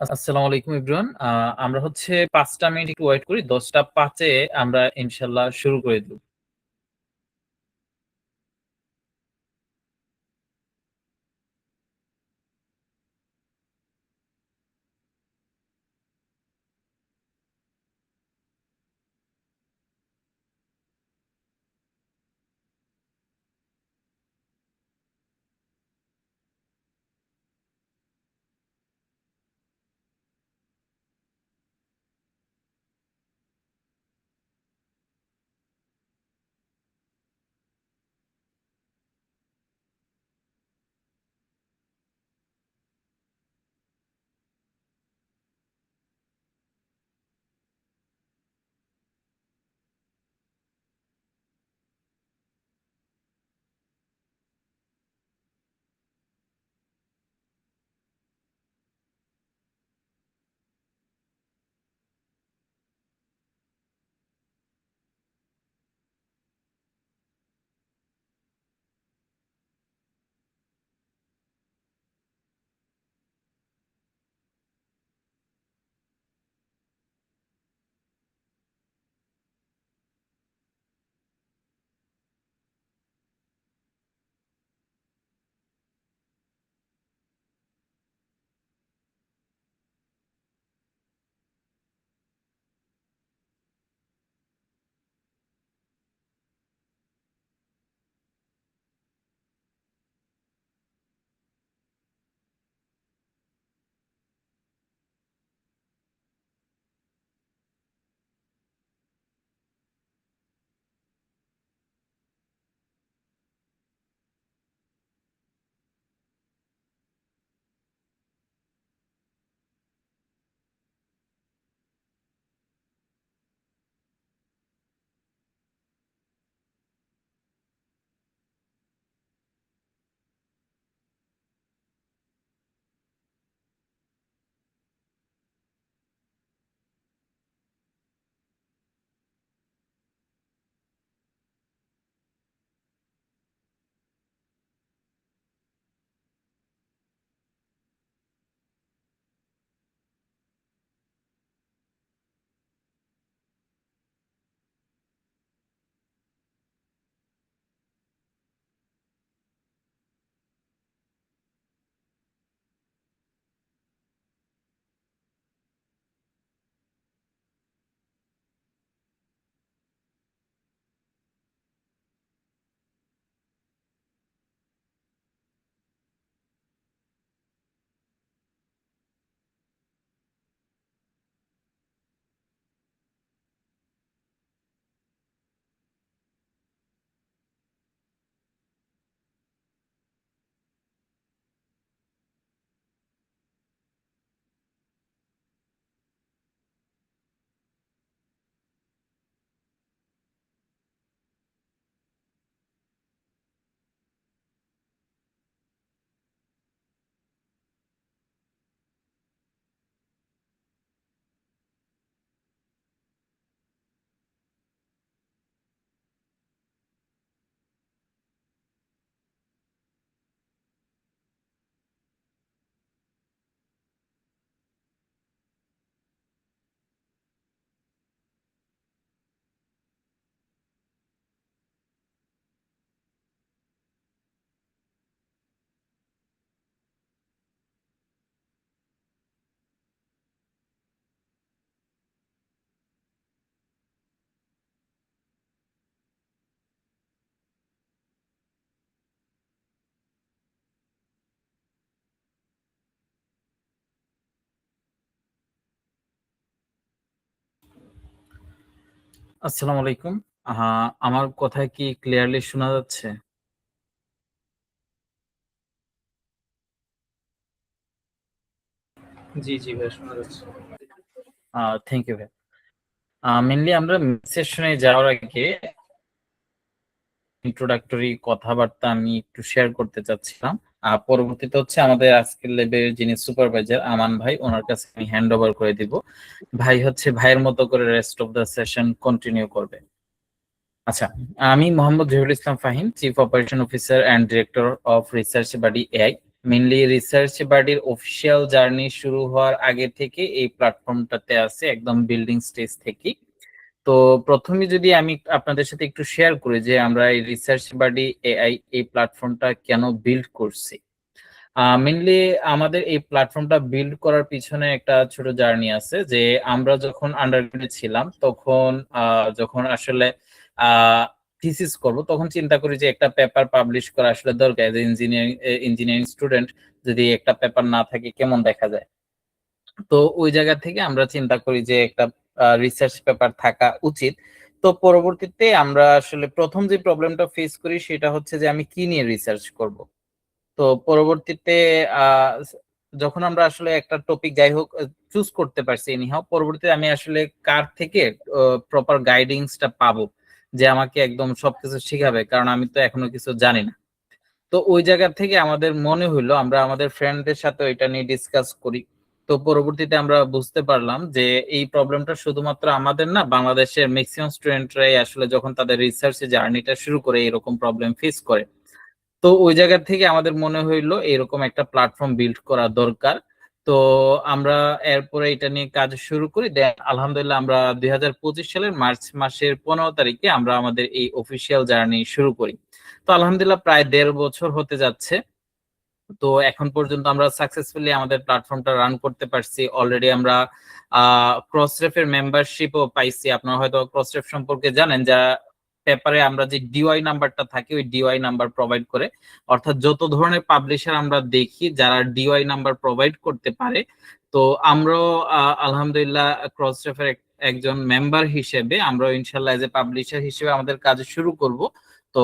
আসসালামু আলাইকুম এভরিওয়ান। আমরা হচ্ছে ৫ টা মিনিট একটু ওয়েট করি। ১০টা ৫ এ আমরা ইনশাআল্লাহ শুরু করে দিব। আসসালামু আলাইকুম। আমার কথা কি ক্লিয়ারলি শোনা যাচ্ছে? জি, জি ভাই শোনা যাচ্ছে। থ্যাংক ইউ ভাই। মেইনলি আমরা সেশনে যাওয়ার আগে ইন্ট্রোডাক্টরি কথাবার্তা আমি একটু শেয়ার করতে চাচ্ছিলাম। পরবর্তীতে হচ্ছে আমাদের আজকের ল্যাবের যিনি সুপারভাইজার আমান ভাই, ওনার কাছে আমি হ্যান্ড ওভার করে দিব। ভাই হচ্ছে ভাইয়ের মতো করে rest of the session continue করবে। আচ্ছা, আমি Mohammad Zahirul Islam Fahim, chief operation officer and director of research buddy AI. Mainly research বাডির অফিসিয়াল জার্নি শুরু হওয়ার আগে থেকে এই প্ল্যাটফর্মটাতে আছে, একদম বিল্ডিং স্টেজ থেকে। তো প্রথমে যদি আমি আপনাদের সাথে একটু শেয়ার করি যে আমরা এই রিসার্চ বাডি এআই এই প্ল্যাটফর্মটা কেন বিল্ড করছি। মেইনলি আমাদের এই প্ল্যাটফর্মটা বিল্ড করার পিছনে একটা ছোট জার্নি আছে, যে আমরা যখন আন্ডারগ্রেডে ছিলাম তখন যখন আসলে থিসিস করব তখন চিন্তা করি যে একটা পেপার পাবলিশ করা আসলে দরকার। এজ ইঞ্জিনিয়ারিং স্টুডেন্ট যদি একটা পেপার না থাকে কেমন দেখা যায়। তো ওই জায়গা থেকে আমরা চিন্তা করি যে একটা রিসার্চ পেপার থাকা উচিত। তো পরবর্তীতে আমরা আসলে প্রথম যে প্রবলেমটা ফেস করি সেটা হচ্ছে যে আমি কি নিয়ে রিসার্চ করব। তো পরবর্তীতে আহ, যখন আমরা আসলে একটা টপিক যাই হোক চুজ করতে পারছি এনিহাও, পরবর্তীতে আমি আসলে কার থেকে প্রপার গাইডিংসটা পাবো যে আমাকে একদম সবকিছু শিখাবে, কারণ আমি তো এখনো কিছু জানি না। তো ওই জায়গা থেকে আমাদের মনে হইলো আমরা আমাদের ফ্রেন্ডদের সাথে এটা নিয়ে ডিসকাস করি। তো পরবর্তীতে আমরা বুঝতে পারলাম যে এই প্রবলেমটা শুধুমাত্র আমাদের না, বাংলাদেশের ম্যাক্সিমাম স্টুডেন্টরাই আসলে যখন তাদের রিসার্চ জার্নিটা শুরু করে এরকম প্রবলেম ফেস করে। তো ওই জায়গা থেকে আমাদের মনে হইলো এরকম একটা প্ল্যাটফর্ম বিল্ড করা দরকার। তো আমরা এরপরে এটা নিয়ে কাজ শুরু করি। দেন আলহামদুলিল্লাহ আমরা 2025 সালের মার্চ মাসের 15 তারিখে আমরা আমাদের এই অফিসিয়াল জার্নি শুরু করি। তো আলহামদুলিল্লাহ প্রায় 1.5 বছর হতে যাচ্ছে। তো এখন পর্যন্ত আমরা সাকসেসফুলি আমাদের প্ল্যাটফর্মটা রান করতে পারছি। অলরেডি আমরা ক্রসরেফের মেম্বারশিপও পাইছি। আপনারা হয়তো ক্রসরেফ সম্পর্কে জানেন, যা পেপারে আমরা যে ডিওয়াই নাম্বারটা থাকে ওই ডিওয়াই নাম্বার প্রোভাইড করে। অর্থাৎ যত ধরনের পাবলিশার আমরা দেখি যারা ডিওয়াই নাম্বার প্রোভাইড করতে পারে, তো আমরাও আলহামদুলিল্লাহ ক্রসরেফের একজন মেম্বার হিসেবে আমরা ইনশাল্লাহ এজ এ পাবলিশার হিসেবে আমাদের কাজ শুরু করব। তো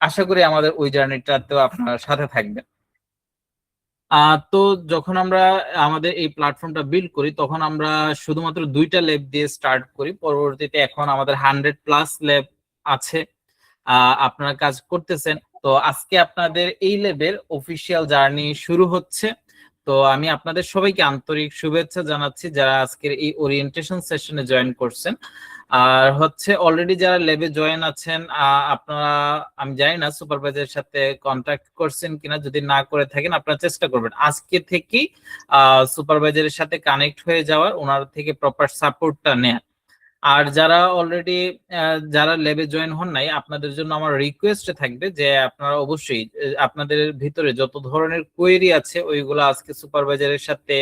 আশা করি আমাদের ওই জার্নিটাতেও আপনারা সাথে থাকবেন। তো যখন আমরা আমাদের এই প্ল্যাটফর্মটা বিল্ড করি তখন আমরা শুধুমাত্র 2টা ল্যাব দিয়ে স্টার্ট করি। পরবর্তীতে এখন আমাদের 100+ ল্যাব আছে, আপনারা কাজ করতেছেন। তো আজকে আপনাদের এই ল্যাবের অফিসিয়াল জার্নি শুরু হচ্ছে। তো আমি আপনাদের সবাইকে আন্তরিক শুভেচ্ছা জানাচ্ছি যারা আজকের এই ওরিয়েন্টেশন সেশনে জয়েন করছেন। আর হচ্ছে অলরেডি যারা ল্যাবে জয়েন আছেন আপনারা, আমি জানি না সুপারভাইজারের সাথে কন্ট্যাক্ট করছেন কিনা, যদি না করে থাকেন আপনারা চেষ্টা করবেন আজকে থেকেই সুপারভাইজারের সাথে কানেক্ট হয়ে যাওয়ার, ওনার থেকে প্রপার সাপোর্টটা নেয়ার। আর যারা অলরেডি যারা ল্যাবে জয়েন হন নাই, আপনাদের জন্য আমার রিকোয়েস্ট থাকবে যে আপনারা অবশ্যই আপনাদের ভিতরে যত ধরনের কোয়েরি আছে ওইগুলো আজকে সুপারভাইজারের সাথে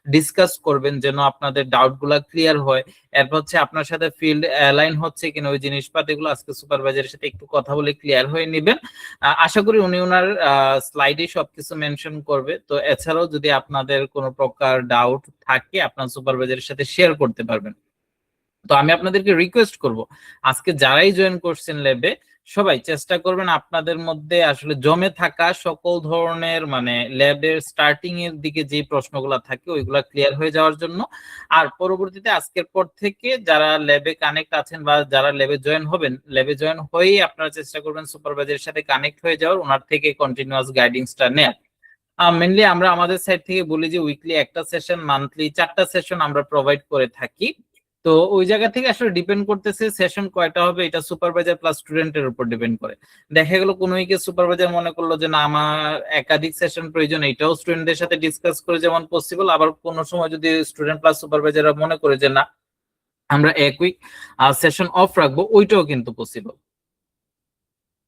ডিসকাস করবেন, যেন আপনাদের ডাউট গুলা ক্লিয়ার হয়। এরপর হচ্ছে আপনার সাথে ফিল্ড অ্যালাইন হচ্ছে কিনা ওই জিনিসপাতিগুলো আজকে সুপারভাইজারের সাথে একটু কথা বলে ক্লিয়ার হয়ে নেবেন। আশা করি উনি ওনার স্লাইডে সবকিছু মেনশন করবে। তো এছাড়াও যদি আপনাদের কোনো প্রকার ডাউট থাকে আপনার সুপারভাইজারের সাথে শেয়ার করতে পারবেন। তো আমি আপনাদেরকে রিকোয়েস্ট করব আজকে যারাই জয়েন করছেন ল্যাবে সবাই চেষ্টা করবেন আপনাদের মধ্যে আসলে জমে থাকা সকল ধরনের মানে ল্যাবের স্টার্টিং এর দিকে যে প্রশ্নগুলো থাকে ওইগুলা ক্লিয়ার হয়ে যাওয়ার জন্য। আর পরবর্তীতে আজকের পর থেকে যারা ল্যাবে কানেক্ট আছেন বা যারা ল্যাবে জয়েন হবেন, ল্যাবে জয়েন হয়েই আপনারা চেষ্টা করবেন সুপারভাইজারের সাথে কানেক্ট হয়ে যাওয়ার, ওনার থেকে কন্টিনিউয়াস গাইডিংসটা নেয়ার। মেনলি আমরা আমাদের সাইড থেকে বলি যে উইকলি একটা সেশন, মান্থলি 4টা সেশন আমরা প্রোভাইড করে থাকি। তো ওই জায়গা থেকে আসলে ডিপেন্ড করতেছে সেশন কয়টা হবে, এটা সুপারভাইজার প্লাস স্টুডেন্টের উপর ডিপেন্ড করে। দেখা গেল কোন উইকে সুপারভাইজার মনে করলো যে না আমার একাধিক সেশন প্রয়োজন, এটাও স্টুডেন্টদের সাথে ডিসকাস করে যেমন পসিবল। আবার কোন সময় যদি স্টুডেন্ট প্লাস সুপারভাইজাররা মনে করে যে না আমরা এক উইক সেশন অফ রাখবো, ওইটাও কিন্তু পসিবল।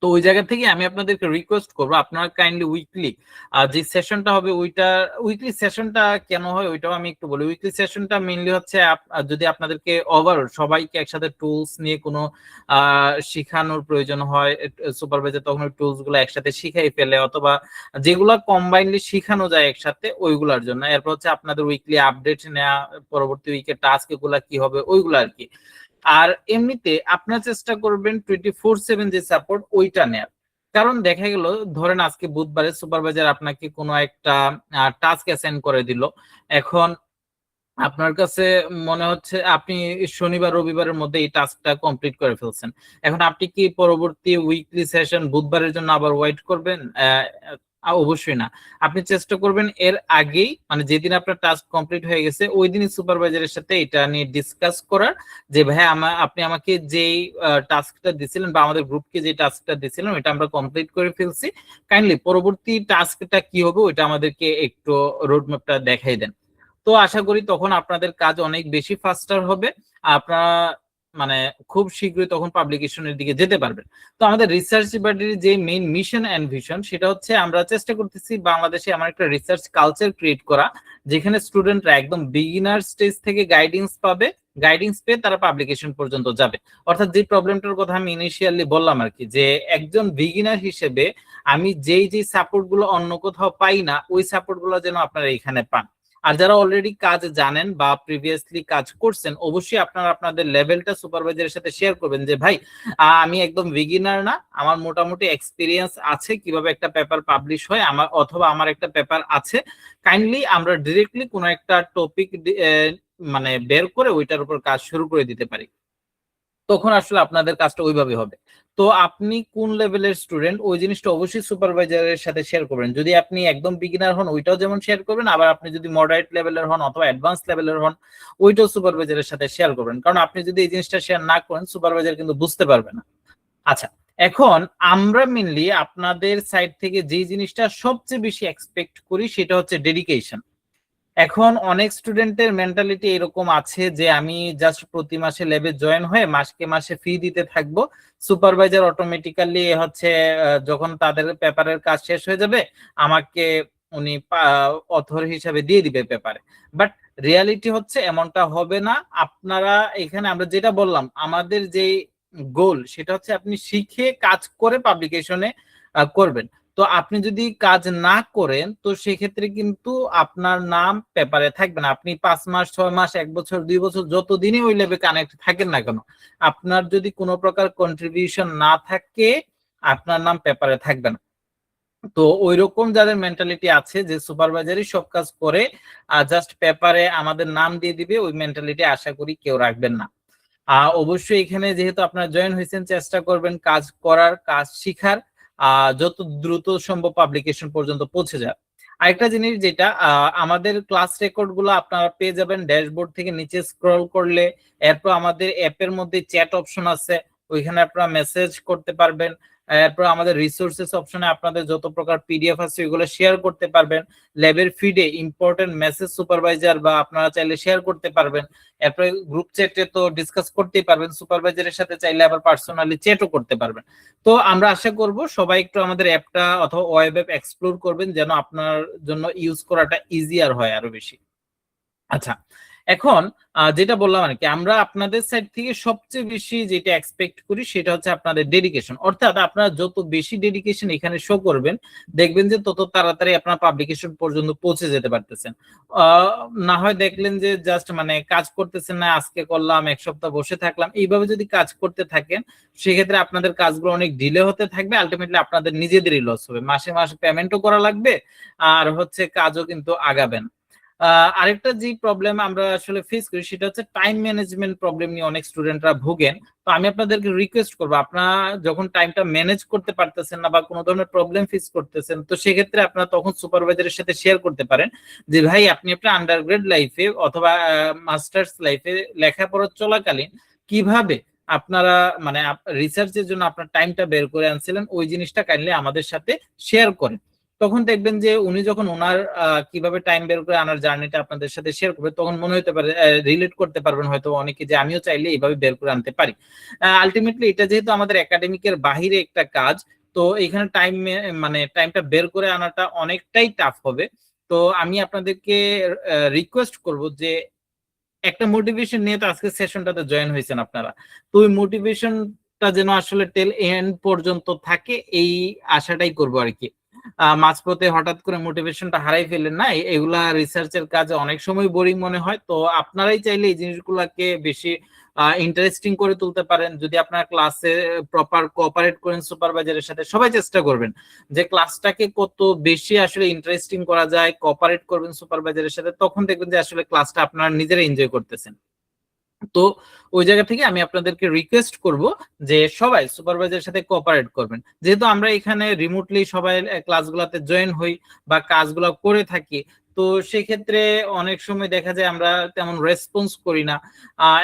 তো ওই জায়গা থেকে আমি আপনাদেরকে রিকোয়েস্ট করবো আপনারা কাইন্ডলি উইকলি যে সেশনটা হবে ওইটা, উইকলি সেশনটা কেন হয় ওইটাও আমি একটু বলি। উইকলি সেশনটা মেইনলি হচ্ছে যদি আপনাদেরকে ওভারঅল সবাইকে একসাথে টুলস নিয়ে কোনো শিখানোর প্রয়োজন হয় সুপারভাইজার তখন ওই টুলস গুলো একসাথে শিখাই ফেলে, অথবা যেগুলা কম্বাইনলি শিখানো যায় একসাথে ওইগুলার জন্য। এরপর হচ্ছে আপনাদের উইকলি আপডেট নেওয়া, পরবর্তী উইকে টাস্ক গুলা কি হবে ওইগুলো আর কি। আর এমনিতে আপনার চেষ্টা করবেন 24/7 যে সাপোর্ট ওইটা নেয়ার। কারণ দেখা গেল ধরেন আজকে বুধবারে সুপারভাইজার আপনাকে কোনো একটা টাস্ক অ্যাসাইন করে দিল, এখন আপনার কাছে মনে হচ্ছে আপনি শনিবার রবিবারের মধ্যে এই টাস্কটা কমপ্লিট করে ফেলছেন। এখন আপনি কি পরবর্তী উইকলি সেশন বুধবারের জন্য আবার ওয়েট করবেন? অবশ্যই না। আপনি চেষ্টা করবেন এর আগেই, মানে যেদিন আপনার টাস্ক কমপ্লিট হয়ে গেছে ওই দিনই সুপারভাইজারের সাথে এটা নিয়ে ডিসকাস করার, যে ভাই আপনি আমাকে যেই টাস্কটা দিছিলেন বা আমাদের গ্রুপকে যে টাস্কটা দিছিলেন ওইটা আমরা কমপ্লিট করে ফেলছি, কাইন্ডলি পরবর্তী টাস্কটা কি হবে ওইটা আমাদেরকে একটু রোডম্যাপটা দেখাই দেন। তো আশা করি তখন আপনাদের কাজ অনেক বেশি ফাস্টার হবে, আপনারা মানে খুব শীঘ্রই তখন পাবলিকেশনের দিকে যেতে পারবেন। তো আমাদের রিসার্চ ডিপার্টমেন্টের যে মেইন মিশন এন্ড ভিশন সেটা হচ্ছে আমরা চেষ্টা করতেছি বাংলাদেশে আমার একটা রিসার্চ কালচার ক্রিয়েট করা, যেখানে স্টুডেন্টরা একদম বিগিনার স্টেজ থেকে গাইডেন্স পাবে, গাইডেন্স পেয়ে তারা পাবলিকেশন পর্যন্ত যাবে। অর্থাৎ যে প্রবলেমটার কথা আমি ইনিশিয়ালি বললাম আর কি, যে একজন বিগিনার হিসেবে আমি যেই যেই সাপোর্ট গুলো অন্য কোথাও পাই না ওই সাপোর্ট গুলো যেন আপনারা এখানে পান। আর যারা অলরেডি কাজ জানেন বা প্রিভিয়াসলি কাজ করছেন অবশ্যই আপনারা আপনাদের লেভেলটা সুপারভাইজারের সাথে শেয়ার করবেন, যে ভাই আমি একদম বিগিনার না, আমার মোটামুটি এক্সপিরিয়েন্স আছে কিভাবে একটা পেপার পাবলিশ হয়, আমার অথবা আমার একটা পেপার আছে, কাইন্ডলি আমরা ডিরেক্টলি কোনো একটা টপিক মানে বের করে ওইটার উপর কাজ শুরু করে দিতে পারি। তখন আসলে আপনাদের কাজটা ওইভাবে হবে। তো আপনি কোন লেভেলের স্টুডেন্ট ওই জিনিসটা অবশ্যই সুপারভাইজারের সাথে শেয়ার করবেন। যদি আপনি একদম বিগিনার হন ওইটাও যেমন শেয়ার করবেন, আবার আপনি যদি মডারেট লেভেলের হন অথবা অ্যাডভান্স লেভেলের হন ওইটাও সুপারভাইজারের সাথে শেয়ার করবেন, কারণ আপনি যদি এই জিনিসটা শেয়ার না করেন সুপারভাইজার কিন্তু বুঝতে পারবে না। আচ্ছা, এখন আমরা মেনলি আপনাদের সাইড থেকে যে জিনিসটা সবচেয়ে বেশি এক্সপেক্ট করি সেটা হচ্ছে ডেডিকেশন। এখন অনেক স্টুডেন্টের মেন্টালিটি এরকম আছে যে আমি জাস্ট প্রতি মাসে ল্যাবে জয়েন হয়ে মাসকে মাসে ফি দিতে থাকবো, সুপারভাইজার অটোমেটিক্যালি হচ্ছে যখন তাদের পেপারের কাজ শেষ হয়ে যাবে আমাকে উনি অথর হিসাবে দিয়ে দিবে পেপারে। বাট রিয়ালিটি হচ্ছে এমনটা হবে না। আপনারা এখানে আমরা যেটা বললাম আমাদের যে গোল সেটা হচ্ছে আপনি শিখে কাজ করে পাবলিকেশনে করবেন। তো আপনি যদি কাজ না করেন তো সেক্ষেত্রে কিন্তু আপনার নাম পেপারে থাকবে না। আপনি 5 মাস 6 মাস 1 বছর 2 বছর যতদিনই ওই লেভে কানেক্ট থাকেন না কেন, আপনার যদি কোনো প্রকার কন্ট্রিবিউশন না থাকে আপনার নাম পেপারে থাকবে না। তো ওই রকম যাদের মেন্টালিটি আছে যে সুপারভাইজারই সব কাজ করে জাস্ট পেপারে আমাদের নাম দিয়ে দিবে, ওই মেন্টালিটি আশা করি কেউ রাখবেন না। অবশ্যই এখানে যেহেতু আপনারা জয়েন হয়েছেন চেষ্টা করবেন কাজ করার, কাজ শিখার, যত দ্রুত সম্ভব পাবলিকেশন পর্যন্ত পৌঁছে যায়। আরেকটা জিনিস যেটা আমাদের ক্লাস রেকর্ড গুলো আপনারা পেয়ে যাবেন ড্যাশবোর্ড থেকে নিচে স্ক্রল করলে, এরপর আমাদের অ্যাপের মধ্যে চ্যাট অপশন আছে ওইখানে আপনারা মেসেজ করতে পারবেন, এরপর আমাদের রিসোর্সেস অপশনে আপনাদের যত প্রকার পিডিএফ আছে ওইগুলো শেয়ার করতে পারবেন, ল্যাবের ফিডে ইম্পর্টেন্ট মেসেজ সুপারভাইজার বা আপনারা চাইলে শেয়ার করতে পারবেন, এরপরে গ্রুপ চ্যাটে তো ডিসকাস করতেই পারবেন, সুপারভাইজারের সাথে চাইলে আবার পার্সোনালি চ্যাটও করতে পারবেন। তো আমরা আশা করব সবাই একটু আমাদের অ্যাপটা অথবা ওয়েব অ্যাপ এক্সপ্লোর করবেন যেন আপনার জন্য ইউজ করাটা ইজিয়ার হয় আরো বেশি। আচ্ছা, এখন যেটা বললাম আর কি, আমরা আপনাদের সাইড থেকে সবচেয়ে বেশি যেটা এক্সপেক্ট করি সেটা হচ্ছে আপনাদের ডেডিকেশন। অর্থাৎ আপনারা যত বেশি ডেডিকেশন এখানে শো করবেন দেখবেন যে তত তাড়াতাড়ি আপনার পাবলিকেশন পর্যন্ত পৌঁছে যেতে পারতেছেন। না হয় দেখলেন যে জাস্ট মানে কাজ করতেছেন না, আজকে করলাম 1 সপ্তাহ বসে থাকলাম, এইভাবে যদি কাজ করতে থাকেন সেক্ষেত্রে আপনাদের কাজগুলো অনেক ডিলে হতে থাকবে, আলটিমেটলি আপনাদের নিজেদেরই লস হবে, মাসে মাসে পেমেন্টও করা লাগবে আর হচ্ছে কাজও কিন্তু আগাবেন। আরেকটা যে প্রবলেম আমরা আসলে ফেস করি সেটা হচ্ছে টাইম ম্যানেজমেন্ট প্রবলেম নিয়ে অনেক স্টুডেন্টরা ভোগেন। তো আমি আপনাদেরকে রিকোয়েস্ট করবো আপনারা যখন টাইমটা ম্যানেজ করতে পারতেছেন না বা কোনো ধরনের প্রবলেম ফেস করতেছেন তো সেক্ষেত্রে আপনারা তখন সুপারভাইজারের সাথে শেয়ার করতে পারেন যে ভাই আপনি আপনার আন্ডারগ্রেড লাইফে অথবা মাস্টার্স লাইফে লেখাপড়া চলাকালীন কিভাবে আপনারা মানে রিসার্চের জন্য আপনার টাইমটা বের করে আনছিলেন ওই জিনিসটা কাইন্ডলি আমাদের সাথে শেয়ার করেন। তখন দেখবেন যে উনি যখন ওনার কিভাবে টাইম বের করে আনার জার্নিটা আপনাদের সাথে শেয়ার করবে তখন মনে হতে পারে রিলেট করতে পারবেন হয়তো অনেকে যে আমিও চাইলে এইভাবে বের করে আনতে পারি। আলটিমেটলি এটা যেহেতু আমাদের একাডেমিকের বাহিরে একটা কাজ, তো এখানে মানে টাইমটা বের করে আনাটা অনেকটাই টাফ হবে। তো আমি আপনাদেরকে রিকোয়েস্ট করব যে একটা মোটিভেশন নিয়ে তো আজকে সেশনটাতে জয়েন হয়েছেন আপনারা, তো ওই মোটিভেশনটা যেন আসলে টেল এন্ড পর্যন্ত থাকে এই আশাটাই করবো আর কি। মাঝপথে হঠাৎ করে মোটিভেশনটা হারাই ফেলেন না, এগুলা রিসার্চের কাজে অনেক সময় বোরিং মনে হয়। তো আপনারাই চাইলে এই জিনিসগুলোকে বেশি ইন্টারেস্টিং করে তুলতে পারেন যদি আপনার ক্লাসে প্রপার কোঅপারেট করেন সুপারভাইজারের সাথে। সবাই চেষ্টা করবেন যে ক্লাসটাকে কত বেশি আসলে ইন্টারেস্টিং করা যায়, কোঅপারেট করবেন সুপারভাইজারের সাথে, তখন দেখবেন যে আসলে ক্লাসটা আপনারা নিজেরা এনজয় করতেছেন। তো ওই জায়গা থেকে আমি আপনাদেরকে রিকোয়েস্ট করব যে সবাই সুপারভাইজারের সাথে কোঅপারেট করবেন, যেহেতু আমরা এখানে রিমোটলি সবাই ক্লাসগুলোতে জয়েন হই বা কাজগুলো করে থাকি। তো সেক্ষেত্রে অনেক সময় দেখা যায় আমরা তেমন রেসপন্স করি না।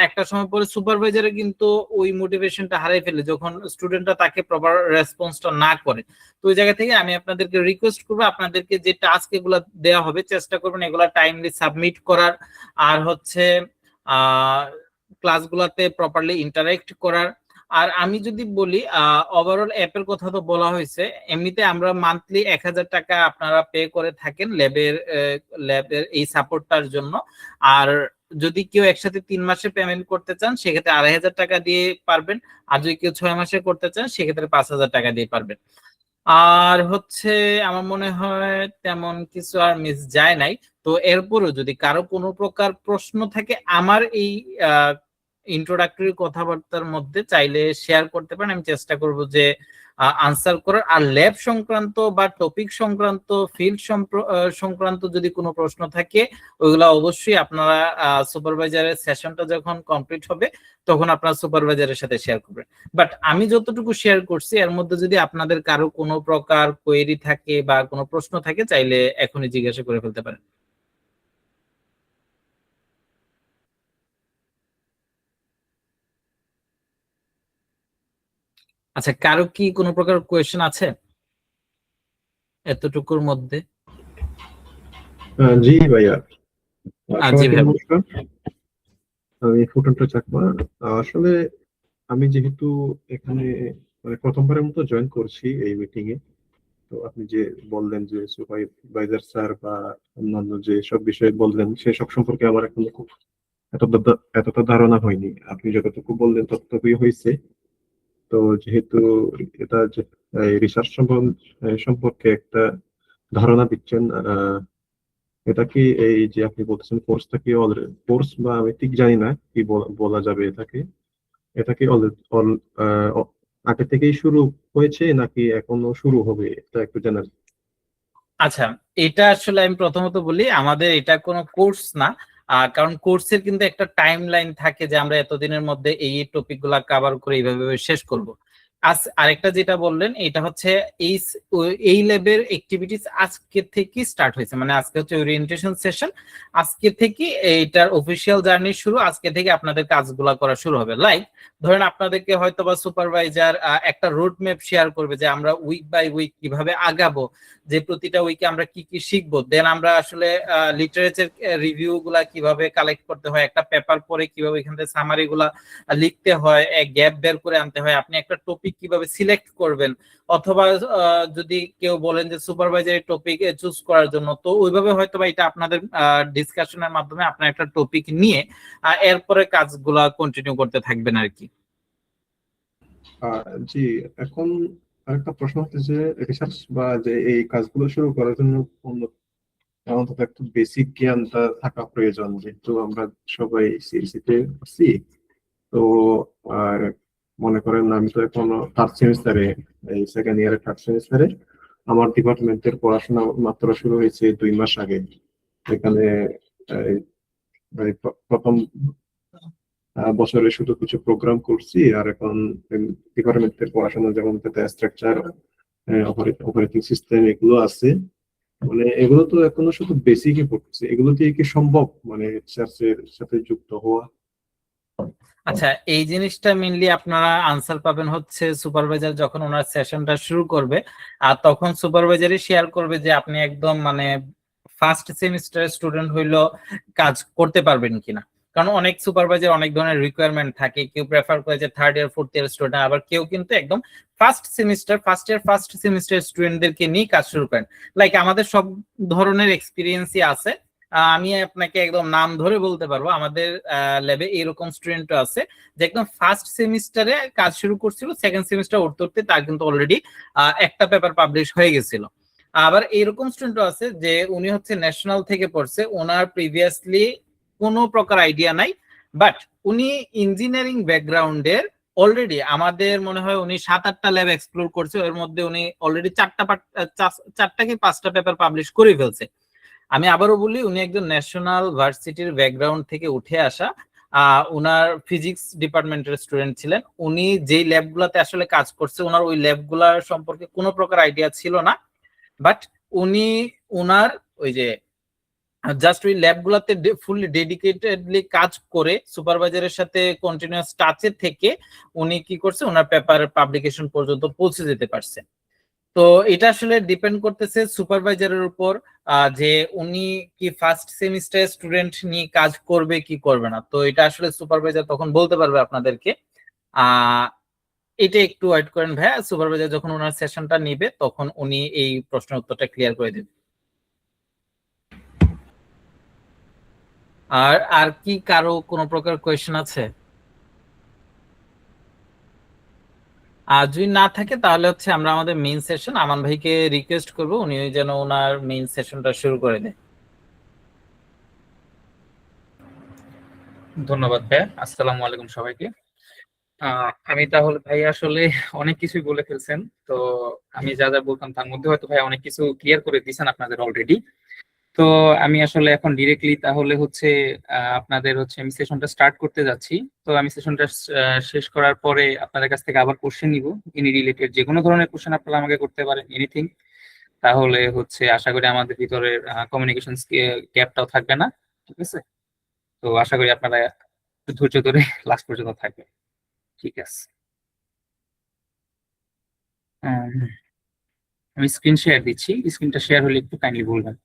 একটা সময় পরে সুপারভাইজারে কিন্তু ওই মোটিভেশনটা হারিয়ে ফেলে যখন স্টুডেন্টরা তাকে প্রপার রেসপন্সটা না করে। তো ওই জায়গা থেকে আমি আপনাদেরকে রিকোয়েস্ট করবো, আপনাদেরকে যে টাস্ক এগুলো দেওয়া হবে চেষ্টা করবেন এগুলা টাইমলি সাবমিট করার, আর হচ্ছে ক্লাসগুলোতে প্রপারলি ইন্টারেক্ট করার। আর আমি যদি বলি ওভারঅল অ্যাপের কথা তো বলা হয়েছে, এমনিতে আমরা মান্থলি 1000 টাকা আপনারা পে করে থাকেন ল্যাবের এই সাপোর্টটার জন্য। আর যদি কেউ একসাথে 3 মাসে পেমেন্ট করতে চান সেক্ষেত্রে 2500 টাকা দিয়ে পারবেন, আর যদি কেউ 6 মাসে করতে চান সেক্ষেত্রে 5000 টাকা দিয়ে পারবেন। আর হচ্ছে আমার মনে হয় তেমন কিছু আর মিস যায় নাই। তো এরপরও যদি কারো কোনো প্রকার প্রশ্ন থাকে আমার এই ইন্ট্রোডাক্টরি কথাবার্তার মধ্যে চাইলে শেয়ার করতে পারেন, আমি চেষ্টা করব যে আনসার করার। আর ল্যাব সংক্রান্ত বা টপিক সংক্রান্ত ফিল্ড সংক্রান্ত যদি কোনো প্রশ্ন থাকে ওইগুলো অবশ্যই আপনারা সুপারভাইজারের সেশনটা যখন কমপ্লিট হবে তখন আপনারা সুপারভাইজারের সাথে শেয়ার করবেন। বাট আমি যতটুকু শেয়ার করছি এর মধ্যে যদি আপনাদের কারো কোনো প্রকার কোয়েরি থাকে বা কোনো প্রশ্ন থাকে চাইলে এখনই জিজ্ঞাসা করে ফেলতে পারেন। আচ্ছা, কারো কি কোনো প্রকার কোয়েশ্চেন আছে এতটুকুর মধ্যে? জি ভাইয়া, জি সবাইকে ভাই। নমস্কার। আমি ফুটন্ত চাকমা। আসলে আমি যেহেতু এখানে মানে প্রথমবারের মতো জয়েন করছি এই মিটিং এ, তো আপনি যে বললেন যে সুপারভাইজার স্যার বা অন্যান্য যে সব বিষয়ে বললেন সেসব সম্পর্কে আমার এখনো খুব এতটা ধারণা হয়নি। আপনি যতটুকু বললেন ততটুকুই হয়েছে। তো যেহেতু এটা রিসার্চ সম্পর্কে একটা ধারণা দিচ্ছেন, এটা কি এই যে আপনি বলতেছেন কোর্সটা কি কোর্স বা আমি ঠিক জানি না কি বলা যাবে এটাকে, এটা কি আগে থেকেই শুরু হয়েছে নাকি এখনো শুরু হবে, এটা একটু জানার। আচ্ছা, এটা আসলে আমি প্রথমত বলি আমাদের এটা কোনো কোর্স না। কারণ কোর্সের কিন্তু একটা টাইম লাইন থাকে যে আমরা এতদিনের মধ্যে এই টপিক গুলা কভার করে এইভাবে শেষ করব। আরেকটা যেটা বললেন এটা হচ্ছে এই এই লেভেল অ্যাক্টিভিটিস আজকে থেকে স্টার্ট হয়েছে, মানে আজকে হচ্ছে ওরিয়েন্টেশন সেশন, আজকে থেকে এইটার অফিসিয়াল জার্নি শুরু, আজকে থেকে আপনাদের কাজগুলা করা শুরু হবে। লাইক ধরেন আপনাদেরকে হয়তো বা সুপারভাইজার একটা রোড ম্যাপ শেয়ার করবে যে আমরা উইক বাই উইক কিভাবে আগাবো, যে প্রতিটা উইকে আমরা কি কি শিখবো, দেন আমরা আসলে লিটারেচার রিভিউ গুলা কিভাবে কালেক্ট করতে হয়, একটা পেপার পরে কিভাবে এখান থেকে সামারি গুলা লিখতে হয়, গ্যাপ বের করে আনতে হয়, আপনি একটা টপিক কিভাবে সিলেক্ট করবেন, অথবা যদি কেউ বলেন যে সুপারভাইজারি টপিক চুজ করার জন্য, তো ওইভাবে হয়তো বা এটা আপনাদের ডিসকাশনের মাধ্যমে আপনার একটা টপিক নিয়ে এরপরে কাজগুলা কন্টিনিউ করতে থাকবেন আর কি। জি, এখন আরেকটা প্রশ্ন হচ্ছে যে রিসার্চ বা যে এই কাজগুলো শুরু করার জন্য অন্তত একটু বেসিক জ্ঞানটা থাকা প্রয়োজন, যেহেতু আমরা সবাই সিএসসি তে আছি। তো আর মনে করেন আমি তো এখনো থার্ড সেমিস্টারে, এই সেকেন্ড ইয়ারে থার্ড সেমিস্টারে। আমার ডিপার্টমেন্টের পড়াশোনা মাত্র শুরু হয়েছে 2 মাস আগে। এখানে এই, প্রথম বছরে শুধু কিছু প্রোগ্রাম করছি, আর এখন ডিপার্টমেন্টের পড়াশোনা যেমন স্ট্রাকচার, অপারেটিং সিস্টেম এগুলো আছে। মানে এগুলো তো এখনো শুধু বেসিকই পড়তেছে, এগুলো দিয়ে কি সম্ভব মানে রিসার্চের সাথে যুক্ত হওয়া? আচ্ছা, এই জিনিসটা মেইনলি আপনারা আনসার পাবেন হচ্ছে সুপারভাইজার যখন ওনার সেশনটা শুরু করবে, আর তখন সুপারভাইজারই শেয়ার করবে যে আপনি একদম মানে ফার্স্ট সেমিস্টারের স্টুডেন্ট হইলো কাজ করতে পারবেন কিনা। কারণ অনেক সুপারভাইজার অনেক ধরনের রিকোয়ারমেন্ট থাকে, কেউ প্রেফার করে যে third year fourth year student, আবার কেউ কিন্তু একদম ফার্স্ট সেমিস্টার স্টুডেন্টদেরকে নিয়ে কাজ শুরু করেন। লাইক আমাদের সব ধরনের এক্সপিরিয়েন্সই আছে। আমি আপনাকে একদম নাম ধরে বলতে পারবো আমাদের ল্যাবে এরকম স্টুডেন্টও আছে যে একদম ফার্স্ট সেমিস্টারে কাজ শুরু করছিল, সেকেন্ড সেমিস্টার উঠতে উঠতে তার কিন্তু অলরেডি একটা পেপার পাবলিশ হয়ে গেছিল। আবার এরকম স্টুডেন্টও আছে যে উনি হচ্ছে ন্যাশনাল থেকে পড়ছে, ওনার প্রিভিয়াসলি কোনো প্রকার আইডিয়া নাই, বাট উনি ইঞ্জিনিয়ারিং ব্যাকগ্রাউন্ডের অলরেডি আমাদের মনে হয় উনি 7-8টা ল্যাব এক্সপ্লোর করছে, এর মধ্যে উনি অলরেডি 4টা কি 5টা পেপার পাবলিশ করে ফেলছে। আমি আবারও বলি উনি একজন ন্যাশনাল ভার্সিটির ব্যাকগ্রাউন্ড থেকে উঠে আসা, উনার ফিজিক্স ডিপার্টমেন্টের স্টুডেন্ট ছিলেন। উনি যেই ল্যাবগুলাতে আসলে কাজ করছে ওনার ওই ল্যাবগুলার সম্পর্কে কোনো প্রকার আইডিয়া ছিল না, বাট উনি উনার ওই যে জাস্ট ওই ল্যাবগুলোতে ফুললি ডেডিকেটেডলি কাজ করে সুপারভাইজারের সাথে কন্টিনিউয়াস টাচে থেকে উনি কি করছে, ওনার পেপার পাবলিকেশন পর্যন্ত পৌঁছে যেতে পারছে। তো এটা আসলে ডিপেন্ড করতেছে সুপারভাইজারের উপর, যে উনি কি ফার্স্ট সেমিস্টার স্টুডেন্ট নিয়ে কাজ করবে কি করবে না। তো এটা আসলে সুপারভাইজার তখন বলতে পারবে আপনাদেরকে। এটা একটু ওয়েট করেন ভাইয়া, সুপারভাইজার যখন ওনার সেশনটা নিবে তখন উনি এই প্রশ্নের উত্তরটা ক্লিয়ার করে দেবে। আর আর কি কারো কোনো প্রকার কোয়েশ্চেন আছে? আর যদি না থাকে তাহলে হচ্ছে আমরা আমাদের মেইন সেশন, আমান ভাইকে রিকোয়েস্ট করব উনি যেন ওনার মেইন সেশনটা শুরু করে দেয়। ধন্যবাদ ভাইয়া। আসসালামু আলাইকুম সবাইকে। আমি তাহলে ভাই আসলে অনেক কিছুই বলে ফেলছেন, তো আমি যা যা বলতাম তার মধ্যে হয়তো ভাই অনেক কিছু ক্লিয়ার করে দিয়েছেন আপনাদের অলরেডি। তো আমি আসলে এখন ডিরেক্টলি তাহলে হচ্ছে আপনাদের হচ্ছে আমি সেশনটা স্টার্ট করতে যাচ্ছি। তো আমি সেশনটা শেষ করার পরে আপনাদের কাছ থেকে আবার কোশ্চেন নিব, ইনি রিলেটেড যে কোনো ধরনের কোশ্চেন আপনারা আমাকে করতে পারেন, এনিথিং। তাহলে হচ্ছে আশা করি আমাদের ভিতরে কমিউনিকেশন গ্যাপটাও থাকবে না, ঠিক আছে? তো আশা করি আপনারা একটু ধৈর্য ধরে লাস্ট পর্যন্ত থাকবেন, ঠিক আছে? আম, আমি স্ক্রিন শেয়ার দিচ্ছি, স্ক্রিনটা শেয়ার হলে একটু কাইন্ডলি বলবেন।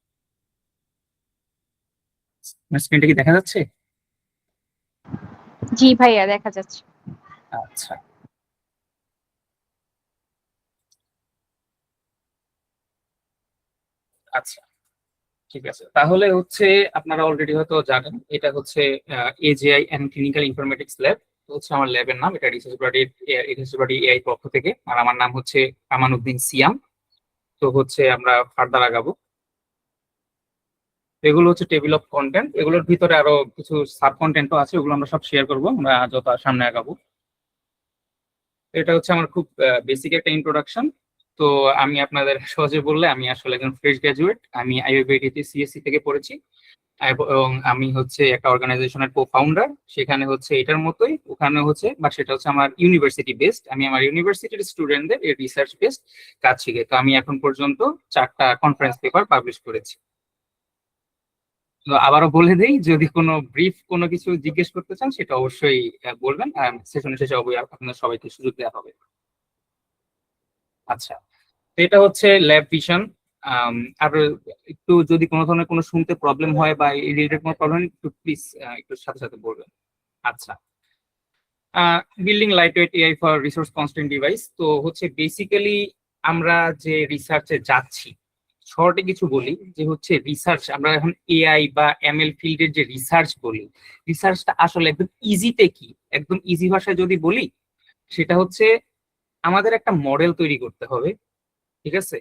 স্ক্রিনটা কি দেখা যাচ্ছে? জি ভাইয়া, দেখা যাচ্ছে। আচ্ছা, আচ্ছা, ঠিক আছে। তাহলে হচ্ছে আপনারা অলরেডি হয়তো জানেন এটা হচ্ছে এজেআই এন্ড ক্লিনিক্যাল ইনফরমেটিক্স ল্যাব। তো হচ্ছে আমার ল্যাবের নাম, এটা রিসার্চ বাডি এআই পক্ষ থেকে, আর আমার নাম হচ্ছে আমানুদ্দিন সিয়াম। তো হচ্ছে আমরা ফার্দার আগাবো। এগুলো হচ্ছে টেবিল অফ কন্টেন্ট, এগুলোর ভিতরে আরো কিছু সাব কন্টেন্টও আছে, ওগুলো আমরা সব শেয়ার করবো আমরা যত সামনে আগাবো। এটা হচ্ছে আমার খুব বেসিক একটা ইন্ট্রোডাকশন। তো আমি আপনাদের সহজে বললে, আমি আসলে একজন ফ্রেশ গ্রাজুয়েট, আমি আইআইবিটি সিএসসি থেকে পড়েছি, এবং আমি হচ্ছে একটা অর্গানাইজেশনের কো ফাউন্ডার। সেখানে হচ্ছে এটার মতোই ওখানে হচ্ছে, বা সেটা হচ্ছে আমার ইউনিভার্সিটি বেসড, আমি আমার ইউনিভার্সিটির স্টুডেন্টদের এই রিসার্চ বেসড কাজ শিখে। তো আমি এখন পর্যন্ত 4টা কনফারেন্স পেপার পাবলিশ করেছি। তো আবারও বলে দেই, যদি কোনো ব্রিফ কোনো কিছু জিজ্ঞেস করতে চান সেটা অবশ্যই বলবেন, সেশনের শেষে আপনাদের সবাইকে সুযোগ দেওয়া হবে। আচ্ছা, তো এটা হচ্ছে ল্যাব ভিশন। আর একটু যদি কোনো ধরনের কোনো শুনতে প্রবলেম হয় বা এই রিলেটেড কোনো প্রবলেম, একটু প্লিজ একটু সাথে সাথে বলবেন। আচ্ছা, building lightweight AI for resource constraint device. তো হচ্ছে বেসিক্যালি আমরা যে রিসার্চে যাচ্ছি, শর্টে কিছু বলি যে হচ্ছে রিসার্চ, আমরা এখন এআই বা এমএল ফিল্ডের যে রিসার্চ বলি, রিসার্চটা আসলে একদম ইজিতে কি, একদম ইজি ভাষায় যদি বলি, সেটা হচ্ছে আমাদের একটা মডেল তৈরি করতে হবে, ঠিক আছে?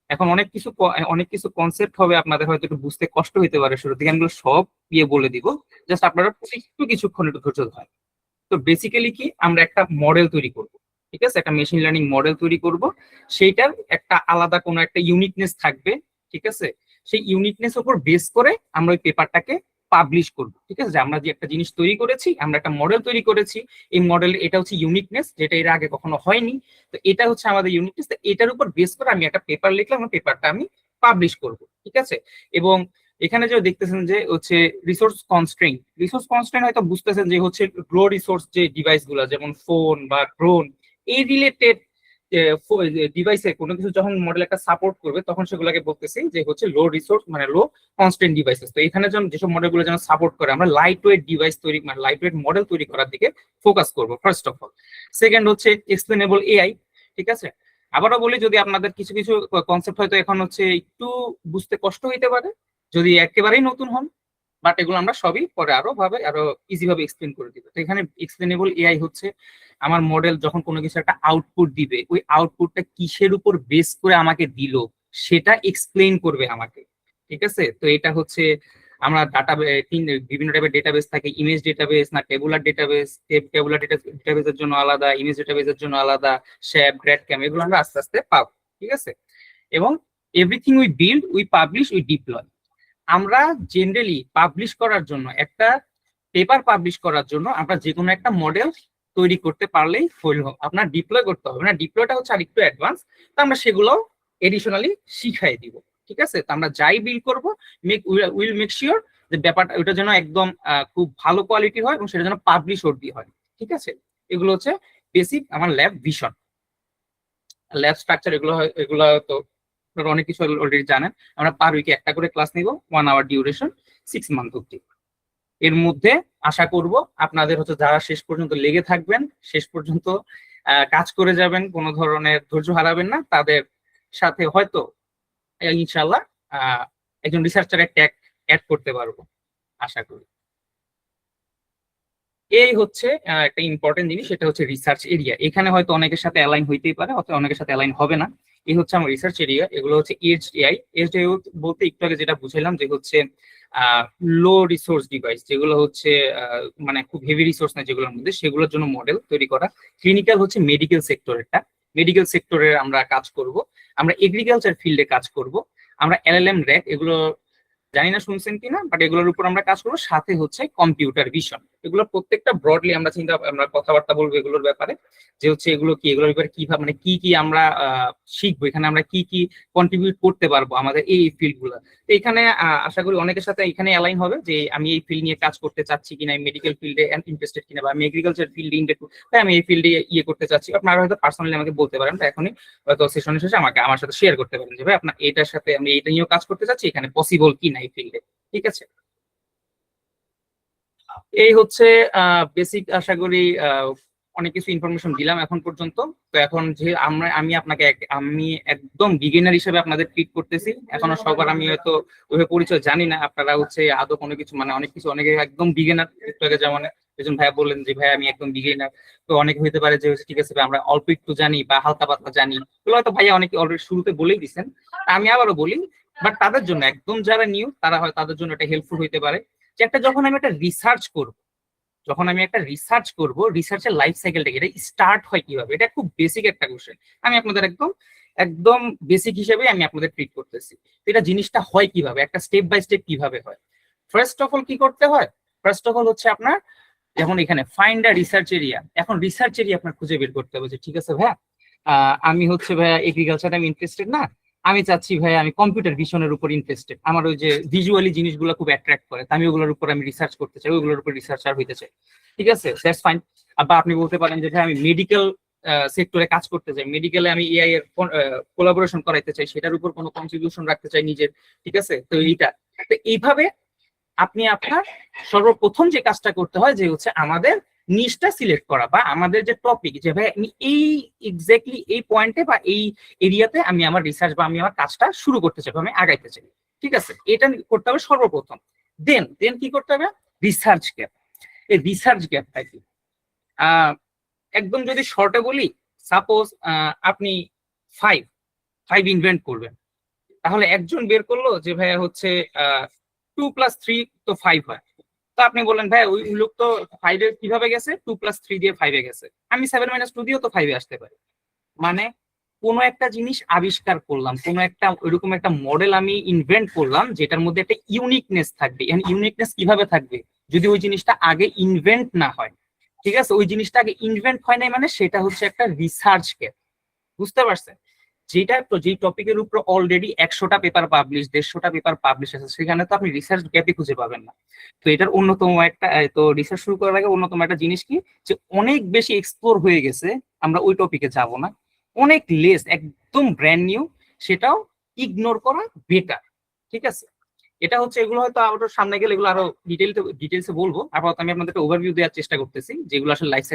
এখন অনেক কিছু কনসেপ্ট হবে, আপনাদের হয়তো একটু বুঝতে কষ্ট হতে পারে শুরু থেকে, আমি সব বলে দিব, জাস্ট আপনারা একটু কিছুক্ষণ একটু ধৈর্য ধরেন। তো বেসিক্যালি কি, আমরা একটা মডেল তৈরি করব, ঠিক আছে? একটা মেশিন লার্নিং মডেল তৈরি করব, সেইটার একটা আলাদা কোনো একটা ইউনিকনেস থাকবে, ঠিক আছে? সেই ইউনিকনেস উপর বেস করে আমরা ওই পেপারটাকে পাবলিশ করব, ঠিক আছে? যে আমরা যে একটা জিনিস তৈরি করেছি, আমরা একটা মডেল তৈরি করেছি, এই মডেল এটা হচ্ছে ইউনিকনেস, যেটা এর আগে কখনো হয়নি। তো এটা হচ্ছে আমাদের ইউনিকনেস, তো এটার উপর বেস করে আমি একটা পেপার লিখলাম, পেপারটা আমি পাবলিশ করব, ঠিক আছে? এবং এখানে যে দেখতেছেন যে হচ্ছে রিসোর্স কনস্ট্রেইন হয়তো বুঝতেছেন যে হচ্ছে লো রিসোর্স যে ডিভাইস গুলা, যেমন ফোন বা ড্রোন, এই রিলেটেড ডিভাইসে কোনো কিছু যখন মডেল একটা সাপোর্ট করবে, তখন সেগুলোকে বলতেছি যে হচ্ছে লো রিসোর্স মানে লো কনস্ট্রেইন ডিভাইসেস। তো এখানে যেসব মডেলগুলো যেন সাপোর্ট করে, আমরা লাইট ওয়েট ডিভাইস তৈরি, মানে লাইট ওয়েট মডেল তৈরি করার দিকে ফোকাস করবো ফার্স্ট অফ অল। সেকেন্ড হচ্ছে এক্সপ্লেনেবল এআই, ঠিক আছে? আবারও বলি, যদি আপনাদের কিছু কিছু কনসেপ্ট হয়তো এখন হচ্ছে একটু বুঝতে কষ্ট হইতে পারে, যদি একেবারেই নতুন হন, বাট এগুলো আমরা সবই পরে আরো ইজি ভাবে এক্সপ্লেন করে দিব। তো এখানে এক্সপ্লেনেবল এআই হচ্ছে আমার মডেল যখন কোনো কিছু একটা আউটপুট দিবে, ওই আউটপুটটা কিসের উপর বেস করে আমাকে দিল সেটা এক্সপ্লেইন করবে আমাকে, ঠিক আছে? তো এটা হচ্ছে আমরা বিভিন্ন টাইপের ডেটাবেস থাকে, ইমেজ ডেটাবেস না টেবুলার ডেটাবেস, টেবুলার ডেটাবেসের জন্য আলাদা, ইমেজ ডেটাবেসের জন্য আলাদা, শ্যাপ, গ্র্যাডক্যাম, এগুলো আমরা আস্তে আস্তে পাবো, ঠিক আছে? এবং everything we build, we publish, we deploy. আমরা জেনারেলি পাবলিশ করার জন্য একটা পেপার পাবলিশ করার জন্য আমরা যে কোনো একটা মডেল তৈরি করতে পারলেই হইল, আপনার ডিপ্লয় করতে হবে না। ডিপ্লয়টা হচ্ছে আর একটু অ্যাডভান্স, তো আমরা সেগুলো এডিশনালি শিখাই দিব। ঠিক আছে, তো আমরা যাই বিল করব উইল মেক শিওর যে ব্যাপারটা ওইটা যেন একদম খুব ভালো কোয়ালিটি হয় এবং সেটা যেন পাবলিশ অর্দি হয়। ঠিক আছে, এগুলো হচ্ছে বেসিক আমার ল্যাব ভিশন, ল্যাব স্ট্রাকচার। এগুলো তো আপনারা অনেক কিছু অলরেডি জানেন। আমরা পার উইকে একটা করে ক্লাস নিব, 1 আওয়ার ডিউরেশন, 6 মান্থ অব্দি। এর মধ্যে আশা করব আপনাদের হচ্ছে যারা শেষ পর্যন্ত লেগে থাকবেন, শেষ পর্যন্ত কাজ করে যাবেন, কোনো ধরনের ধৈর্য হারাবেন না, তাদের সাথে হয়তো ইনশাল্লাহ একজন রিসার্চারের ট্যাগ অ্যাড করতে পারবো আশা করি। এই হচ্ছে একটা ইম্পর্টেন্ট জিনিস, সেটা হচ্ছে রিসার্চ এরিয়া। এখানে হয়তো অনেকের সাথে অ্যালাইন হইতেই পারে, অথবা অনেকের সাথে অ্যালাইন হবে না। এই হচ্ছে আমার রিসার্চ এরিয়া। এগুলো হচ্ছে এইচডিআই। এইচডিআই বলতে একটু আগে যেটা বুঝাইলাম যে হচ্ছে লো রিসোর্স ডিভাইস, যেগুলো হচ্ছে মানে খুব হেভি রিসোর্স না যেগুলোর মধ্যে, সেগুলোর জন্য মডেল তৈরি করা। ক্লিনিক্যাল হচ্ছে মেডিকেল সেক্টরেরটা, মেডিকেল সেক্টরের আমরা কাজ করব। আমরা এগ্রিকালচার ফিল্ডে কাজ করব। আমরা এলএলএম র্যাক, এগুলো জানি না শুনছেন কিনা, বাট এগুলোর উপর আমরা কাজ করবো। সাথে হচ্ছে কম্পিউটার ভিশন। এগুলো প্রত্যেকটা ব্রডলি আমরা কথাবার্তা বলবো এগুলোর ব্যাপারে, যে হচ্ছে এগুলো কি, এগুলোর ব্যাপারে কিভাবে মানে কি কি আমরা শিখবো, এখানে আমরা কি কি কন্ট্রিবিউট করতে পারবো আমাদের এই ফিল্ড গুলো। তো এখানে আশা করি অনেকের সাথে এখানে অ্যালাইন হবে যে আমি এই ফিল্ড নিয়ে কাজ করতে চাচ্ছি কিনা, মেডিকেল ফিল্ডে ইন্টারেস্টেড কিনা, বা আমি এগ্রিকালচার ফিল্ডে ইন্টারেস্টেড, আমি এই ফিল্ডে ইয়ে করতে চাচ্ছি। আপনারা হয়তো পার্সোনালি আমাকে বলতে পারেন, তো এখনই হয়তো সেশনের শেষে আমার সাথে শেয়ার করতে পারেন যে ভাই আপনার এটার সাথে আমি এটা নিয়েও কাজ করতে চাচ্ছি, এখানে পসিবল কি না এই ফিল্ডে। ঠিক আছে, এই হচ্ছে বেসিক আশা করি অনেক কিছু ইনফরমেশন দিলাম এখন পর্যন্ত। তো এখন যে আমি আপনাকে আমি একদম বিগিনার হিসেবে আপনাদের ট্রিট করতেছি, এখনো সবার আমি হয়তো ওইভাবে পরিচয় জানি না। আপনারা হচ্ছে আদৌ কোনো কিছু মানে অনেকে একদম বিগিনার, একটু আগে যেমন একজন ভাইয়া বললেন যে ভাই আমি একদম বিগিনার, তো অনেকে হইতে পারে যে ঠিক আছে ভাই আমরা অল্প একটু জানি বা হালকা পাতলা জানি, এগুলো হয়তো ভাইয়া অনেকে অলরেডি শুরুতে বলেই দিচ্ছেন। আমি আবারও বলি, বাট তাদের জন্য একদম যারা নিউ তারা হয় তাদের জন্য এটা হেল্পফুল হইতে পারে যে যখন আমি একটা রিসার্চ করব, রিসার্চের লাইফ সাইকেলটা এটা স্টার্ট হয় কিভাবে, এটা খুব বেসিক একটা কোশ্চেন। আমি আপনাদের একদম একদম বেসিক হিসেবে আমি আপনাদের ট্রিট করতেছি। এটা জিনিসটা হয় কিভাবে, একটা স্টেপ বাই স্টেপ কিভাবে হয়। ফার্স্ট অফ অল কি করতে হয়, ফার্স্ট অফ অল হচ্ছে আপনার যেমন এখানে ফাইন্ড আ রিসার্চ এরিয়া। এখন রিসার্চ এরিয়া আপনার খুঁজে বের করতে হবে যে ঠিক আছে ভাইয়া আমি হচ্ছে ভাইয়া এগ্রিকালচার আমি ইন্টারেস্টেড না, আমি চাচ্ছি ভাই আমি কম্পিউটার ভিশনের উপর ইন্টারেস্টেড, আমার ওই যে ভিজুয়ালি জিনিসগুলো খুব অ্যাট্রাক্ট করে, আমি ওগুলোর উপর আমি রিসার্চ করতে চাই, ওইগুলোর উপর রিসার্চার হইতে চাই। ঠিক আছে, দ্যাটস ফাইন। বা আপনি বলতে পারেন যে ভাই আমি মেডিকেল সেক্টরে কাজ করতে চাই, মেডিকেলে আমি এআই এর কোলাবোরেশন করাইতে চাই, সেটার উপর কোনো কন্ট্রিবিউশন রাখতে চাই নিজের। ঠিক আছে, তো এইভাবে আপনি আপনার সর্বপ্রথম যে কাজটা করতে হয় যে হচ্ছে আমাদের নিশটা সিলেক্ট করা, বা আমাদের যে টপিক, যে ভাই আমি এই এক্স্যাক্টলি এই পয়েন্টে বা এই এরিয়াতে আমি আমার রিসার্চ বা আমি আমার কাজটা শুরু করতে চাই, আমি আগাইতে চাই। ঠিক আছে, এটা করতে হবে সর্বপ্রথম। দেন কি করতে হবে, রিসার্চ গ্যাপ। এই রিসার্চ গ্যাপটা কি, একদম যদি শর্টে বলি, সাপোজ আপনি ফাইভ ইনভেন্ট করবেন, তাহলে একজন বের করলো যে ভাইয়া হচ্ছে 2+3 তো 5 হয়। তো আপনি বললেন ভাই ওই লোক তো 5 এ কিভাবে গেছে, 2+3 দিয়ে 5 এ গেছে, আমি 7-2 দিয়েও তো 5 এ আসতে পারি। মানে কোনো একটা জিনিস আবিষ্কার করলাম, কোনো একটা ওইরকম একটা মডেল আমি ইনভেন্ট করলাম যেটার মধ্যে একটা ইউনিকনেস থাকবে। এখন ইউনিকনেস কিভাবে থাকবে, যদি ওই জিনিসটা আগে ইনভেন্ট না হয়। ঠিক আছে, ওই জিনিসটা আগে ইনভেন্ট হয় নাই, মানে সেটা হচ্ছে একটা রিসার্চ গ্যাপ। বুঝতে পারছেন, যেটা তো যেই টপিকের উপর অলরেডি 100টা পেপার পাবলিশ, 150টা পেপার পাবলিশ আছে, সেখানে তো আপনি রিসার্চ গ্যাপই খুঁজে পাবেন না। তো এটার অন্যতম একটা, তো রিসার্চ শুরু করার আগে অন্যতম একটা জিনিস কি, যে অনেক বেশি এক্সপ্লোর হয়ে গেছে, আমরা ওই টপিকে যাব না। অনেক লেস, একদম ব্র্যান্ড নিউ, সেটাও ইগনোর করা বেটার। ঠিক আছে, এটা হচ্ছে এগুলো হয়তো আরো সামনে গেলে এগুলো আরো ডিটেলসে বলবো। আপাতত আমি আপনাদের একটা ওভারভিউ দেওয়ার চেষ্টা করতেছি যেগুলো আসলে লাইফ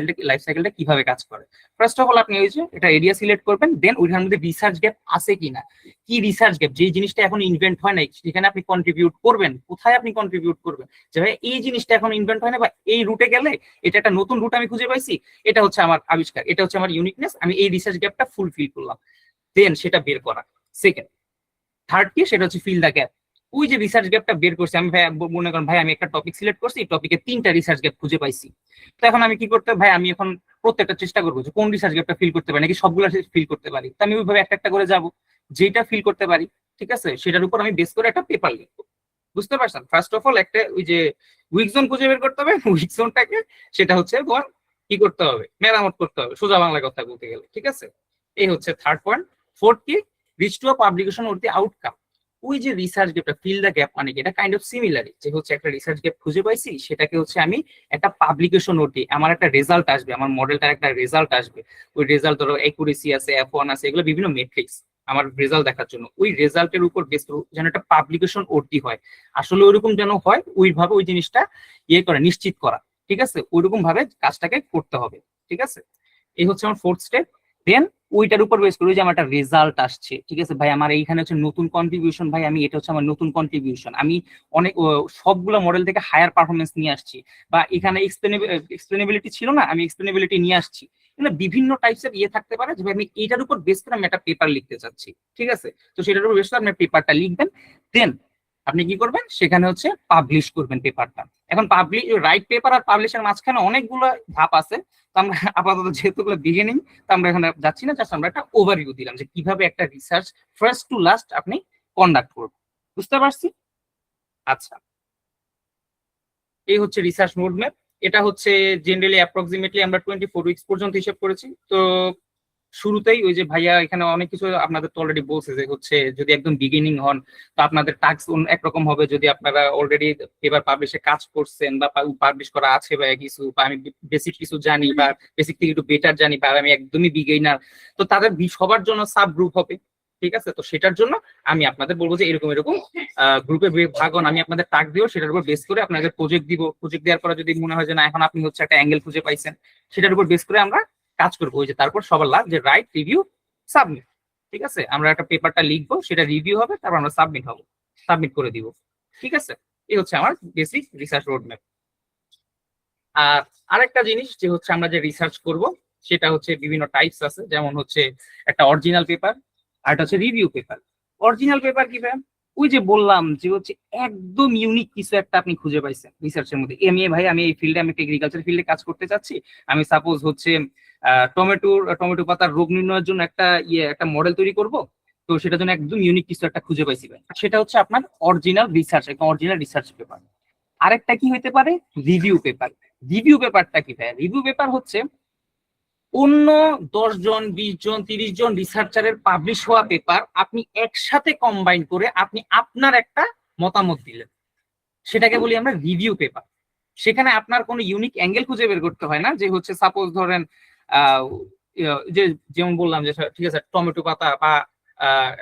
সাইকেলটা কিভাবে কাজ করে। ফার্স্ট অফ অল আপনি ওই যে এটা এরিয়া সিলেক্ট করবেন, দেন ওইখানের মধ্যে রিসার্চ গ্যাপ আছে কিনা, কি রিসার্চ গ্যাপ, যে জিনিসটা এখন ইনভেন্ট হয় নাই সেখানে আপনি কন্ট্রিবিউট করবেন, কোথায় আপনি কন্ট্রিবিউট করবেন, যে ভাই এই জিনিসটা এখন ইনভেন্ট হয় না, বা এই রুটে গেলে এটা একটা নতুন রুট আমি খুঁজে পাইছি, এটা হচ্ছে আমার আবিষ্কার, এটা হচ্ছে আমার ইউনিকনেস, আমি এই রিসার্চ গ্যাপটা ফুলফিল করলাম। দেন সেটা বের করা। সেকেন্ড, থার্ড কি, সেটা হচ্ছে ফিল দ্য গ্যাপ। ওই যে রিসার্চ গ্যাপটা বের করছি, আমি ভাই মনে করেন ভাই আমি একটা টপিক সিলেক্ট করছি, এই টপিকে 3টা রিসার্চ গ্যাপ খুঁজে পাইছি। তো এখন আমি কি করতে, ভাই আমি এখন প্রত্যেকটা চেষ্টা করবো যে কোন রিসার্চ গ্যাপটা ফিল করতে পারি, নাকি সবগুলো ফিল করতে পারি। তো আমি ওইভাবে একটা একটা করে যাবো, যেটা ফিল করতে পারি ঠিক আছে সেটার উপর আমি বেস করে একটা পেপার লিখবো। বুঝতে পারছেন? ফার্স্ট অফ অল একটা ওই যে উইক জোন খুঁজে বের করতে হবে, উইক জোনটাকে সেটা হচ্ছে তোমার কি করতে হবে, মেরামত করতে হবে, সোজা বাংলা কথা বলতে গেলে, ঠিক আছে? এই হচ্ছে থার্ড পয়েন্ট। ফোর্থ কি, rich to a publication or the outcome. ওই যে রিসার্চ গ্যাপটা, ফিল দ্য গ্যাপ, মানে কি এটা কাইন্ড অফ সিমিলারই, যে হচ্ছে একটা রিসার্চ গ্যাপ খুঁজে পাইছি, সেটাকে হচ্ছে আমি একটা পাবলিকেশন ওটি, আমার একটা রেজাল্ট আসবে, আমার মডেলটার একটা রেজাল্ট আসবে, ওই রেজাল্ট ধরো একুরেসি আছে, F1 আছে, এগুলো বিভিন্ন মেট্রিক্স আমার রেজাল্ট দেখার জন্য, ওই রেজাল্টের উপর বেস করে যেন একটা পাবলিকেশন ওটি হয়, আসলে ওইরকম যেন হয়, ওইভাবে ওই জিনিসটা ইয়ে করে নিশ্চিত করা, ঠিক আছে? ওইরকম ভাবে কাজটাকে করতে হবে, ঠিক আছে? এই হচ্ছে আমার ফোর্থ স্টেপ। দেন ওইটার উপর বেস করে যে আমার একটা রেজাল্ট আসছে, ঠিক আছে ভাই, আমার এইখানে হচ্ছে নতুন কন্ট্রিবিউশন, ভাই আমি এটা হচ্ছে আমার নতুন কন্ট্রিবিউশন, আমি অনেক সবগুলো মডেল থেকে হায়ার পারফরমেন্স নিয়ে আসছি, বা এখানে এক্সপ্লেনেবিলিটি ছিল না, আমি এক্সপ্লেনেবিলিটি নিয়ে আসছি, এগুলো বিভিন্ন টাইপসের ইয়ে থাকতে পারে, যে ভাই আমি এটার উপর বেস করে আমি একটা পেপার লিখতে চাচ্ছি, ঠিক আছে? তো সেটার উপর বেস করে আপনি পেপারটা লিখবেন, দেন আপনি কি করবেন, সেখানে হচ্ছে পাবলিশ করবেন পেপারটা। এখন রাইট পেপার আর পাবলিশের মাঝখানে অনেকগুলো ধাপ আছে, তো আমরা আপাতত যেহেতু বিগিনিং, তো আমরা এখানে যাচ্ছি না, জাস্ট আমরা একটা ওভারভিউ দিলাম যে কিভাবে একটা রিসার্চ ফার্স্ট টু লাস্ট আপনি কন্ডাক্ট করবেন। বুঝতে পারছি? আচ্ছা, এই হচ্ছে রিসার্চ রোডম্যাপ। এটা হচ্ছে জেনারেলি অ্যাপ্রক্সিমেটলি আমরা 24 উইকস পর্যন্ত হিসেব করেছি। তো শুরুতেই ওই যে ভাইয়া এখানে অনেক কিছু আপনাদের তো অলরেডি বলছে, যে হচ্ছে যদি একদম বিগিনিং হন তো আপনাদের টাস্ক একরকম হবে, যদি আপনারা অলরেডি পেপার পাবলিশে কাজ করছেন বা পাবলিশ করা আছে বা কিছু, বা আমি বেসিক কিছু জানি বা বেসিক থেকে একটু বেটার জানি, বা আমি একদমই বিগিনার, তো তাদের সবার জন্য সাব গ্রুপ হবে, ঠিক আছে? তো সেটার জন্য আমি আপনাদের বলবো যে এরকম এরকম গ্রুপে ভাগ হন, আমি আপনাদের টাস্ক দিব, সেটার উপর বেস করে আপনাদের প্রজেক্ট দিব, প্রজেক্ট দেওয়ার পরে যদি মনে হয় যে না এখন আপনি হচ্ছে একটা অ্যাঙ্গেল খুঁজে পাইছেন, সেটার উপর বেস করে আমরা কাজ করবো। ওই যে তারপর সবার লাস্ট যে রাইট রিভিউ সাবমিট, ঠিক আছে? আমরা একটা পেপারটা লিখবো, সেটা রিভিউ হবে, তারপর আমরা সাবমিট করে দিব, ঠিক আছে? এই হচ্ছে আমার বেসিক রিসার্চ রোডম্যাপ। আর আরেকটা জিনিস যে হচ্ছে আমরা যে রিসার্চ করব সেটা হচ্ছে বিভিন্ন টাইপস আছে, যেমন হচ্ছে একটা অরিজিনাল পেপার, আর একটা হচ্ছে রিভিউ পেপার। অরিজিনাল পেপার কি ভাই, ওই যে বললাম যে হচ্ছে একদম ইউনিক কিছু একটা আপনি খুঁজে পাইছেন রিসার্চের মধ্যে, ভাই আমি এই ফিল্ডে, আমি একটা এগ্রিকালচার ফিল্ডে কাজ করতে চাচ্ছি, আমি সাপোজ হচ্ছে টমেটো পাতার রোগ নির্ণয়ের জন্য একটা মডেল তৈরি করব, তো সেটার জন্য একদম ইউনিক কিছু একটা খুঁজে পাইছি ভাই, সেটা হচ্ছে আপনার অরিজিনাল রিসার্চ, একটা অরিজিনাল রিসার্চ পেপার। আরেকটা কি হইতে পারে, রিভিউ পেপার। রিভিউ পেপারটা কি ভাই, রিভিউ পেপার হচ্ছে অন্য 10 জন 20 জন 30 জন রিসার্চারের পাবলিশ হওয়া পেপার আপনি একসাথে কম্বাইন করে আপনি আপনার একটা মতামত দিলেন, সেটাকে বলি আমরা রিভিউ পেপার। সেখানে আপনার কোনো ইউনিক অ্যাঙ্গেল খুঁজে বের করতে হয় না, যে হচ্ছে সাপোজ ধরেন যে যেমন বললাম যে ঠিক আছে টমেটো পাতা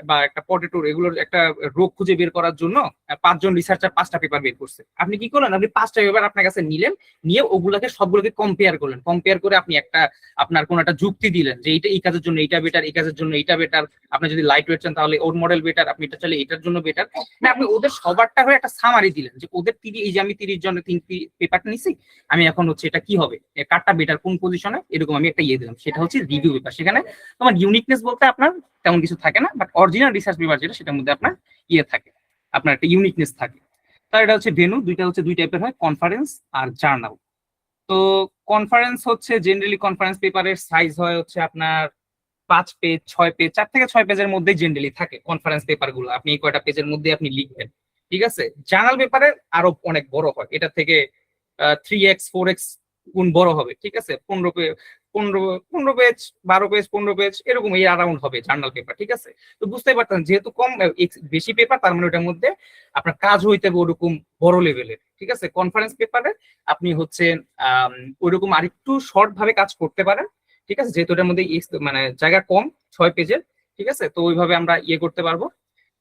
বা একটা পটেটোর, এগুলোর একটা রোগ খুঁজে বের করার জন্য 5 জন রিসার্চার 5টা পেপার বের করছে, আপনি কি করলেন, আপনি 5টা পেপার আপনার কাছে নিলেন, নিয়ে ওগুলোকে সবগুলোকে কম্পেয়ার করলেন, কম্পেয়ার করে আপনি আপনার কোন একটা যুক্তি দিলেন যে এইটা এই কাজের জন্য এইটা বেটার, এই কাজের জন্য এইটা বেটার, আপনি যদি লাইট ওয়েট চান তাহলে ওর মডেল বেটার, আপনি এটা চাইলে এটার জন্য বেটার, না আপনি ওদের সবারটা হয়ে একটা সামারি দিলেন যে ওদের এই যে আমি 30 জনের 3 পেপারটা নিছি, আমি এখন হচ্ছে এটা কি হবে, কারটা বেটার কোন পজিশনে, এরকম আমি একটা দিলাম, সেটা হচ্ছে রিভিউ পেপার। সেখানে তোমার ইউনিকনেস বলতে আপনার তেমন কিছু থাকে না, বাট অরিজিনাল রিসার্চ পেপার যেটা, সেটার মধ্যে আপনার থাকে, আপনার একটা ইউনিকনেস থাকে। তার এটা হচ্ছে ভেনু, দুইটা হচ্ছে দুই টাইপের হয়, কনফারেন্স আর জার্নাল। তো কনফারেন্স হচ্ছে জেনারেলি কনফারেন্স পেপারের সাইজ হয় হচ্ছে আপনার 5 পেজ 6 পেজ, 4 থেকে 6 পেজের মধ্যে জেনারেলি থাকে কনফারেন্স পেপার গুলো, আপনি এই কয়টা পেজের মধ্যে আপনি লিখবেন, ঠিক আছে? জার্নাল পেপারের আরো অনেক বড় হয়, এটা থেকে 3x 4x গুণ বড় হবে, ঠিক আছে? 15 পেজ 12 পেজ 15 পেজ এরকম এই অ্যারাউন্ড হবে জার্নাল পেপার, ঠিক আছে? তো বুঝতেই পারতেন যেহেতু কম বেশি পেপার, তার মানে ওটার মধ্যে আপনার কাজ হইতে হবে ওরকম বড় লেভেলের, ঠিক আছে? কনফারেন্স পেপারে আপনি হচ্ছে ওইরকম আরেকটু শর্ট ভাবে কাজ করতে পারেন, ঠিক আছে? যেহেতু এটার মধ্যে মানে জায়গা কম 6 পেজের, ঠিক আছে? তো ওইভাবে আমরা করতে পারবো।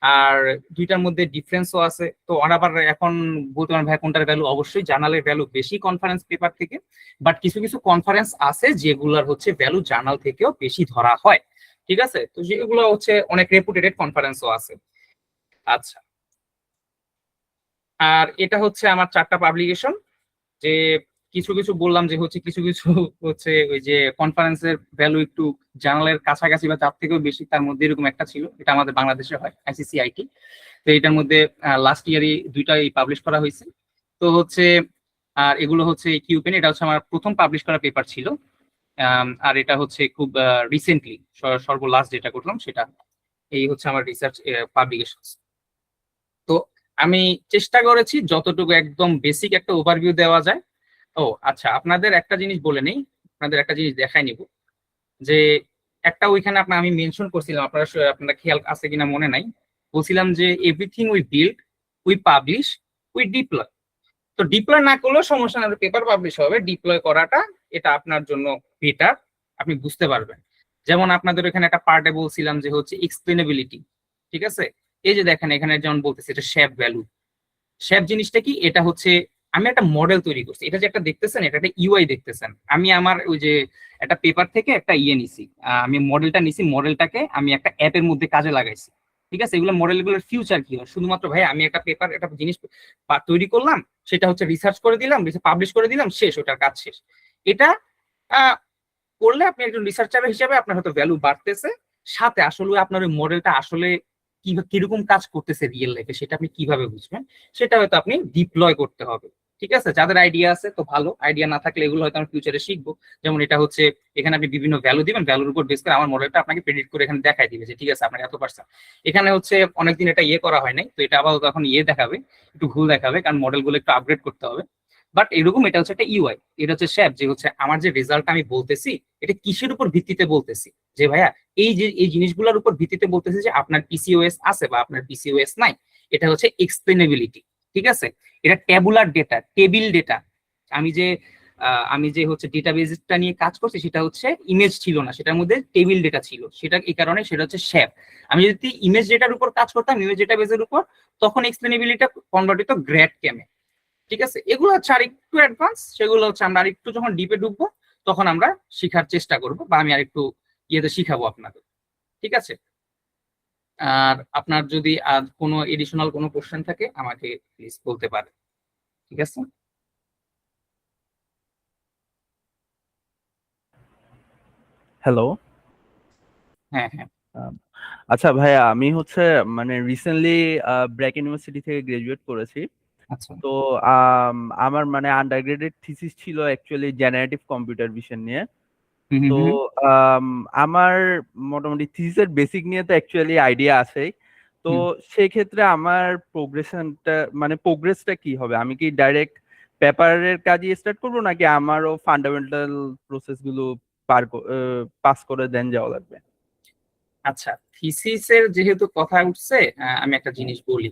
আর দুইটার মধ্যে ডিফারেন্সও আছে, তো আবার এখন বলতে পারেন ভাই কোনটার ভ্যালু, অবশ্যই জার্নালের ভ্যালু বেশি কনফারেন্স পেপার থেকে, বাট কিছু কিছু কনফারেন্স আছে যেগুলোর হচ্ছে ভ্যালু জার্নাল থেকেও বেশি ধরা হয়, ঠিক আছে? তো যেগুলো হচ্ছে অনেক রেপুটেড কনফারেন্সও আছে। আচ্ছা, আর এটা হচ্ছে আমার 4টা পাবলিকেশন, যে কিছু কিছু বললাম যে হচ্ছে কিছু কিছু হচ্ছে ওই যে কনফারেন্সের ভ্যালু একটু জার্নালের কাছাকাছি বা তার থেকেও বেশি, তার মধ্যে এরকম একটা ছিল, এটা আমাদের বাংলাদেশে হয় ICCIT। তো এটার মধ্যে লাস্ট ইয়ারই দুইটাই পাবলিশ করা হয়েছে। তো হচ্ছে আর এগুলো হচ্ছে কিউপেন, এটা হচ্ছে আমার প্রথম পাবলিশ করা পেপার ছিল, আর এটা হচ্ছে খুব রিসেন্টলি সর্বলাস্ট যেটা করলাম সেটা। এই হচ্ছে আমার রিসার্চ পাবলিকেশন। তো আমি চেষ্টা করেছি যতটুকু একদম বেসিক একটা ওভারভিউ দেওয়া যায়। ও আচ্ছা, আপনাদের একটা জিনিস বলে নেই, আপনাদের একটা জিনিস দেখাই নিব যে একটা ওইখানে আমি মেনশন করছিলাম, আপনারা খেয়াল আছে কিনা মনে নাই, বলছিলাম যে everything we build, we publish, we deploy. তো ডিপ্লয় না করলেও সমস্যা না, পেপার পাবলিশ হবে, ডিপ্লয় করাটা এটা আপনার জন্য বেটার, আপনি বুঝতে পারবেন। যেমন আপনাদের এখানে একটা পার্টে বলছিলাম যে হচ্ছে এক্সপ্লেনেবিলিটি, ঠিক আছে? এই যে দেখেন এখানে যেমন বলতেছে এটা শেপ ভ্যালু। শেপ জিনিসটা কি? এটা হচ্ছে আমি একটা মডেল তৈরি করছি, এটা যে একটা দেখতেছেন এটা একটা ইউআই দেখতেছেন, আমি আমার ওই যে একটা পেপার থেকে একটা ইয়ে নিছি, আমি মডেলটা নিছি, মডেলটাকে আমি একটা অ্যাপের মধ্যে কাজে লাগাইছি, ঠিক আছে? এগুলো মডেলগুলোর ফিউচার কি হয়, শুধুমাত্র ভাই আমি একটা পেপার একটা জিনিস তৈরি করলাম, সেটা হচ্ছে রিসার্চ করে দিলাম, পাবলিশ করে দিলাম, শেষ, ওটার কাজ শেষ। এটা আহ, করলে আপনি একজন রিসার্চার হিসেবে আপনার হয়তো ভ্যালু বাড়তেছে, সাথে আসলে আপনার ওই মডেলটা আসলে কিরকম কাজ করতেছে রিয়েল লাইফে সেটা আপনি কিভাবে বুঝবেন, সেটা হয়তো আপনি ডিপ্লয় করতে হবে। ঠিক আছে, যাদের আইডিয়া আছে তো ভালো, আইডিয়া না থাকলে এগুলো হয়তো আমি ফিউচারে শিখবো। যেমন এটা হচ্ছে এখানে আপনি বিভিন্ন ভ্যালু দিবেন, ভ্যালুর উপর বেস করে আমার মডেলটা আপনাকে প্রেডিক্ট করে এখানে দেখাই দিবে যে ঠিক আছে আপনার এত পার্সেন্ট। এখানে হচ্ছে অনেকদিন এটা ইয়ে করা হয় নাই, তো এটা আবার এখন ইয়ে দেখাবে, একটু ভুল দেখাবে, কারণ মডেলগুলো একটু আপগ্রেড করতে হবে। বাট এরকম এটা হচ্ছে একটা ইউআই, এটা হচ্ছে শেপ, যে হচ্ছে আমার যে রেজাল্ট আমি বলতেছি এটা কিসের উপর ভিত্তিতে বলতেছি, যে ভাইয়া এই যে এই জিনিসগুলোর উপর ভিত্তিতে বলতেছি যে আপনার পিসিওএস আছে বা আপনার পিসিওএস নাই, এটা হচ্ছে এক্সপ্লেনেবিলিটি। ঠিক আছে, এটা ট্যাবুলার ডেটা, টেবিল ডেটা। আমি যে হচ্ছে ডেটাবেসটা নিয়ে কাজ করছি সেটা হচ্ছে ইমেজ ছিল না, সেটার মধ্যে টেবিল ডেটা ছিল, সেটা এই কারণে সেটা হচ্ছে শেপ। আমি যদি ইমেজ ডেটার উপর কাজ করতাম, ইমেজ ডেটাবেসের উপর, তখন এক্সপ্লেনেবিলিটিটা কনভার্ট হতো গ্রেড কেমে। ঠিক আছে, এগুলো হচ্ছে আর একটু অ্যাডভান্স, সেগুলো হচ্ছে আমরা আরেকটু যখন ডিপে ঢুকবো তখন আমরা শিখার চেষ্টা করব, বা আমি আরেকটু ইয়েতে শিখাবো আপনাদের। ঠিক আছে, আর আপনার যদি আর কোনো এডিশনাল কোনো কোশ্চেন থাকে আমাকে প্লিজ বলতে পারেন। ঠিক আছে। হ্যালো। হ্যাঁ হ্যাঁ। আচ্ছা ভাইয়া, আমি হচ্ছে মানে রিসেন্টলি ব্র্যাক ইউনিভার্সিটি থেকে গ্রাজুয়েট করেছি। আচ্ছা। তো আমার মানে আন্ডারগ্রেডেড থিসিস ছিল অ্যাকচুয়ালি জেনারেটিভ কম্পিউটার ভিশন নিয়ে। হুম তো হুম হুম। আমার মোটামুটি থিসিসের বেসিক নিয়ে তো অ্যাকচুয়ালি আইডিয়া আছেই। তো হুম। সেই ক্ষেত্রে আমার প্রোগ্রেসটা কি হবে? আমি কি ডাইরেক্ট পেপারের কাজই স্টার্ট করবো, নাকি আমারও ফান্ডামেন্টাল প্রসেস গুলো পাস করে দেন যাওয়া লাগবে? আচ্ছা, থিসিসের যেহেতু কথা উঠছে, আমি একটা জিনিস বলি।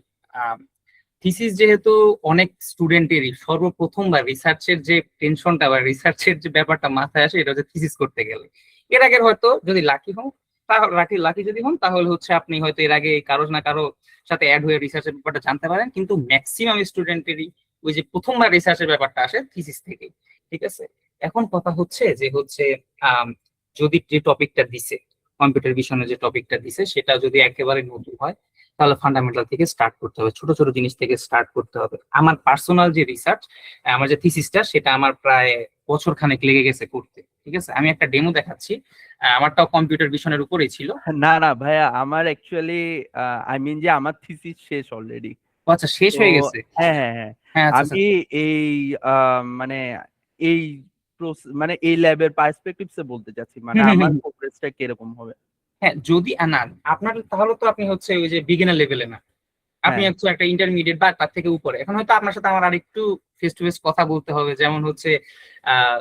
থিসিস যেহেতু অনেক স্টুডেন্টেরই সর্বপ্রথমবার রিসার্চের যে টেনশনটা বা রিসার্চের যে ব্যাপারটা মাথায় আসে, এটা হচ্ছে থিসিস করতে গেলে। এর আগে হয়তো যদি লাকি হন, তাহলে লাকি যদি হন তাহলে হচ্ছে আপনি হয়তো এর আগে কারো না কারো সাথে অ্যাড হয়ে রিসার্চের ব্যাপারটা জানতে পারেন, কিন্তু ম্যাক্সিমাম স্টুডেন্টেরই ওই যে প্রথমবার রিসার্চের ব্যাপারটা আসে থিসিস থেকে। ঠিক আছে, এখন কথা হচ্ছে যে হচ্ছে আম, যদি যে টপিকটা দিছে, কম্পিউটার ভিশনের যে টপিকটা দিছে সেটা যদি একেবারে নতুন হয়, তাহলে ফান্ডামেন্টাল থেকে স্টার্ট করতে হবে, ছোট ছোট জিনিস থেকে স্টার্ট করতে হবে। আমার পার্সোনাল যে রিসার্চ, আমার যে থিসিসটা, সেটা আমার প্রায় বছর খানেক লেগে গেছে করতে। ঠিক আছে, আমি একটা ডেমো দেখাচ্ছি, আমারটাও কম্পিউটার ভিশনের উপরেই ছিল। না না ভাইয়া, আমার অ্যাকচুয়ালি আই মিন যে আমার থিসিস শেষ অলরেডি। ও আচ্ছা, শেষ তো হয়ে গেছে। হ্যাঁ হ্যাঁ হ্যাঁ, হ্যাঁ আচ্ছা আচ্ছা আমি আচ্ছা। এই মানে এই মানে এই ল্যাবের পার্সপেক্টিভসে বলতে চাচ্ছি, মানে হুম হুম আমার হুম। প্রোগ্রেসটা কিরকম হবে। হ্যাঁ, যদি না আপনার তাহলে তো আপনি হচ্ছে ওই যে বিগিনার লেভেলে না, আপনি হ্যাঁ হচ্ছে একটা ইন্টারমিডিয়েট বা তার থেকে উপরে। এখন হয়তো আপনার সাথে আমার আর একটু ফেস টু ফেস কথা বলতে হবে, যেমন হচ্ছে আহ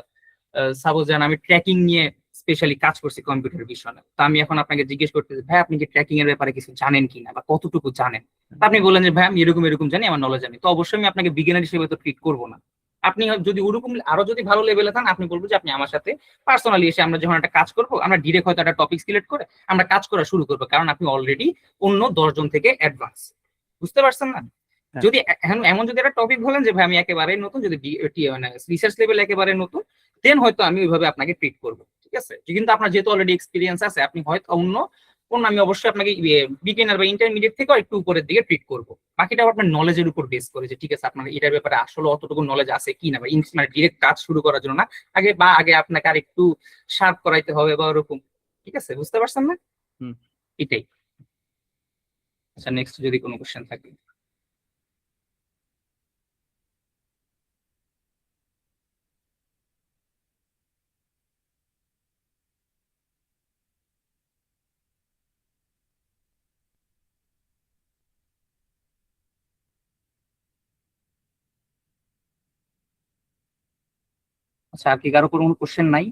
সাপোজ জান আমি ট্র্যাকিং নিয়ে স্পেশালি কাজ করছি কম্পিউটার বিষয়ে, তো আমি এখন আপনাকে জিজ্ঞেস করতেছি ভাই আপনি কি ট্র্যাকিং এর ব্যাপারে কিছু জানেন কিনা বা কতটুকু জানেন। তা আপনি বললেন যে ভাই আমি এরকম এরকম জানি, আমার নলেজ জানি, তো অবশ্যই আমি আপনাকে বিগিনার হিসেবে তো ট্রিট করবো না। আপনি যদি ওরকম আরো যদি ভালো লেভেলে থান, আপনি বলবো যে আপনি আমার সাথে পার্সোনালি এসে আমরা যখন একটা কাজ করবো, আমরা ডিরেক্ট হয়তো একটা টপিক সিলেক্ট করে আমরা কাজ করা শুরু করবো, কারণ আপনি অলরেডি অন্য 10 জন থেকে অ্যাডভান্স। বুঝতে পারছেন না? হ্যাঁ। যদি এমন যদি একটা টপিক বলেন যে ভাই আমি একেবারে নতুন, যদি মানে রিসার্চ লেভেল একেবারে নতুন, দেন হয়তো আমি ওইভাবে আপনাকে ট্রিট করবো। ঠিক আছে, কিন্তু আপনার যেহেতু অলরেডি এক্সপিরিয়েন্স আছে, আপনি হয়তো অন্য কোন, আমি অবশ্যই আপনাকে বিগিনার বা ইন্টারমিডিয়েট থেকে একটু উপরের দিকে ট্রিট করবো। বাকিটা আপনার নলেজের উপর বেস করে, যে ঠিক আছে আপনার এটার ব্যাপারে আসলে অতটুকু নলেজ আছে কি না, বা মানে ডিরেক্ট কাজ শুরু করার জন্য না, আগে আপনাকে আর একটু শার্প করাইতে হবে বা ওরকম। ঠিক আছে, বুঝতে পারছেন না? হুম। এটাই। আচ্ছা, নেক্সট যদি কোনো কোশ্চেন থাকে। আচ্ছা, আর কি কারো কোনো কোশ্চেন নাই?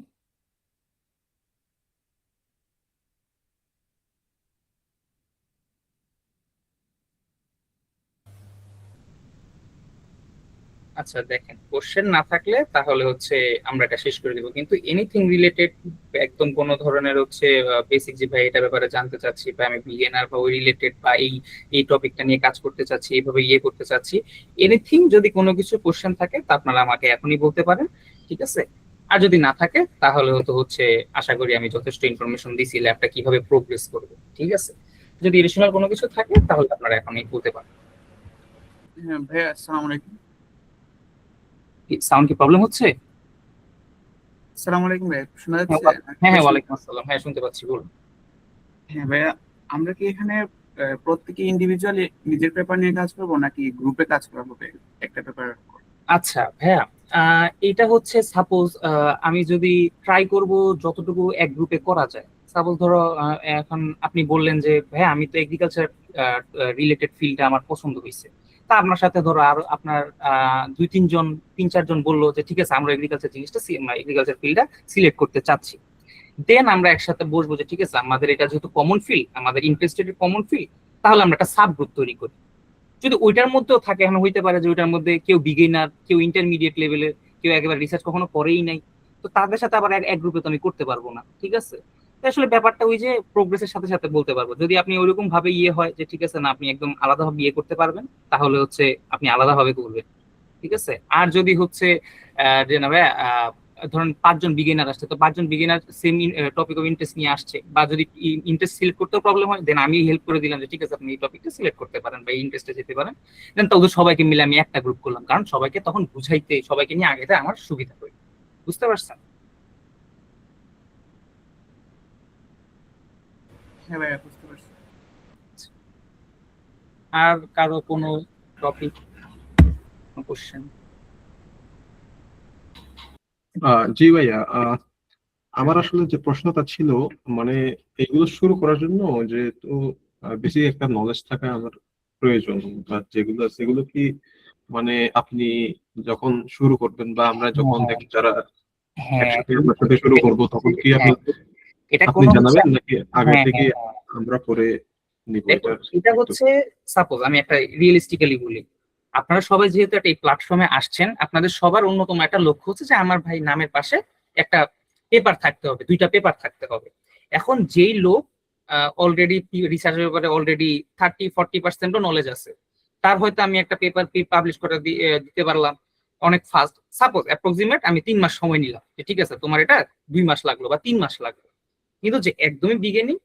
আচ্ছা দেখেন, কোশ্চেন না থাকলে তাহলে হচ্ছে আমরা এটা শেষ করে দিব, কিন্তু এনিথিং রিলেটেড, একদম কোনো ধরনের হচ্ছে বেসিক যে ভাই এটা ব্যাপারে জানতে চাচ্ছি, বা আমি বিগিনার বা ওই রিলেটেড, বা এই এই টপিকটা নিয়ে কাজ করতে চাচ্ছি, এইভাবে ইয়ে করতে চাচ্ছি, এনিথিং যদি কোনো কিছু কোশ্চেন থাকে তা আপনারা আমাকে এখনই বলতে পারেন, ঠিক আছে? আর যদি না থাকে তাহলে তো হচ্ছে আশা করি আমি যথেষ্ট ইনফরমেশন দিছি ল্যাবটা কিভাবে প্রোগ্রেস করবে, ঠিক আছে? যদি এডিশনাল কোনো কিছু থাকে তাহলে আপনারা এখনই বলতে পারেন। হ্যাঁ ভাইয়া, আসসালামু আলাইকুম। সাউন্ড কি প্রবলেম হচ্ছে? আসসালামু আলাইকুম ভাইয়া, শোনা হ্যাঁ যাচ্ছে? হ্যাঁ হ্যাঁ, ওয়ালাইকুম আসসালাম, হ্যাঁ শুনতে পাচ্ছি, বলুন। হ্যাঁ ভাইয়া, আমরা কি এখানে প্রত্যেকে ইন্ডিভিজুয়ালি নিজের পেপার নিয়ে কাজ করবো নাকি গ্রুপে কাজ করা হবে একটা পেপার? আচ্ছা ভাইয়া, এটা হচ্ছে সাপোজ আমি যদি ট্রাই করব যতটুকু এক গ্রুপে করা যায়। সাপোজ ধরো এখন আপনি বললেন যে ভাইয়া আমি তো এগ্রিকালচার রিলেটেড ফিল্ডটা আমার পছন্দ হয়েছে, তা আপনার সাথে ধরো আর আপনার দুই তিনজন, তিন চারজন বললো যে ঠিক আছে আমরা এগ্রিকালচার জিনিসটা, এগ্রিকালচার ফিল্ডটা সিলেক্ট করতে চাচ্ছি। দেন আমরা একসাথে বসবো যে ঠিক আছে আমাদের এটা যেহেতু কমন ফিল্ড, আমাদের ইন্টারেস্টেড কমন ফিল্ড, তাহলে আমরা একটা সাব গ্রুপ তৈরি করি। যদি ওইটার মধ্যেও থাকে, এখন হইতে পারে যে ওইটার মধ্যে কেউ বিগিনার, কেউ ইন্টারমিডিয়েট লেভেলের, কেউ একেবারে রিসার্চ কখনো করেই নাই, তো তাদের সাথে আবার এক গ্রুপে তো আমি করতে পারবো না, ঠিক আছে? তো আসলে ব্যাপারটা ওই যে প্রোগ্রেসের সাথে সাথে বলতে পারবো। যদি আপনি ওইরকম ভাবে ইয়ে হয় যে ঠিক আছে না আপনি একদম আলাদাভাবে ইয়ে করতে পারবেন, তাহলে হচ্ছে আপনি আলাদাভাবে করবেন, ঠিক আছে? আর যদি হচ্ছে যে না ভাইয়া ধরেন পাঁচজন বিগিনার আসছে, তো পাঁচজন beginner same topic of interest নিয়ে আসছে, বা যদি ইন্টারেস্ট সিলেক্ট করতেও প্রবলেম হয়, দেন আমি হেল্প করে দিলাম যে ঠিক আছে আপনি এই টপিকটা সিলেক্ট করতে পারেন বা এই ইন্টারেস্টে যেতে পারেন। দেন তাদের সবাইকে মিলে আমি একটা গ্রুপ করলাম, কারণ সবাইকে তখন বুঝাইতে, সবাইকে নিয়ে আগাইতে আমার সুবিধা হয়। বুঝতে পারছেন? হ্যাঁ ভাইয়া, বুঝতে পারছি। আর কারো কোনো টপিক, কোশ্চেন? জি ভাইয়া, আমার আসলে যে প্রশ্নটা ছিল, মানে এগুলো শুরু করার জন্য যেহেতু বেশি একটা নলেজ থাকা আমার প্রয়োজন, বা যেগুলো সেগুলো কি মানে আপনি যখন শুরু করবেন বা আমরা যখন হ্যাঁ দেখি যারা হ্যাঁ একসাথে আপনার সাথে শুরু করবো, তখন কি হ্যাঁ, এটা আপনি কোনো হচ্ছে, জানাবেন নাকি আগে হ্যাঁ থেকে হ্যাঁ, আমরা করে নিব? দেখুন এটা একটু হচ্ছে, সাপোজ আমি একটা রিয়েলিস্টিক্যালি বলি, আপনারা সবাই যেহেতু একটা এই প্ল্যাটফর্মে আসছেন, আপনাদের সবার অন্যতম একটা লক্ষ্য হচ্ছে যে আমার ভাই নামের পাশে একটা পেপার থাকতে হবে, দুইটা পেপার থাকতে হবে। এখন যেই লোক অলরেডি রিসার্চের ব্যাপারে অলরেডি 30-40% নলেজ আছে, তার হয়তো আমি একটা পেপার পাবলিশ করে দিতে পারলাম অনেক ফাস্ট। সাপোজ অ্যাপ্রক্সিমেট আমি 3 মাস সময় নিলাম, যে ঠিক আছে তোমার এটা 2 মাস লাগলো বা 3 মাস লাগলো। কিন্তু যে একদমই বিগিনিং,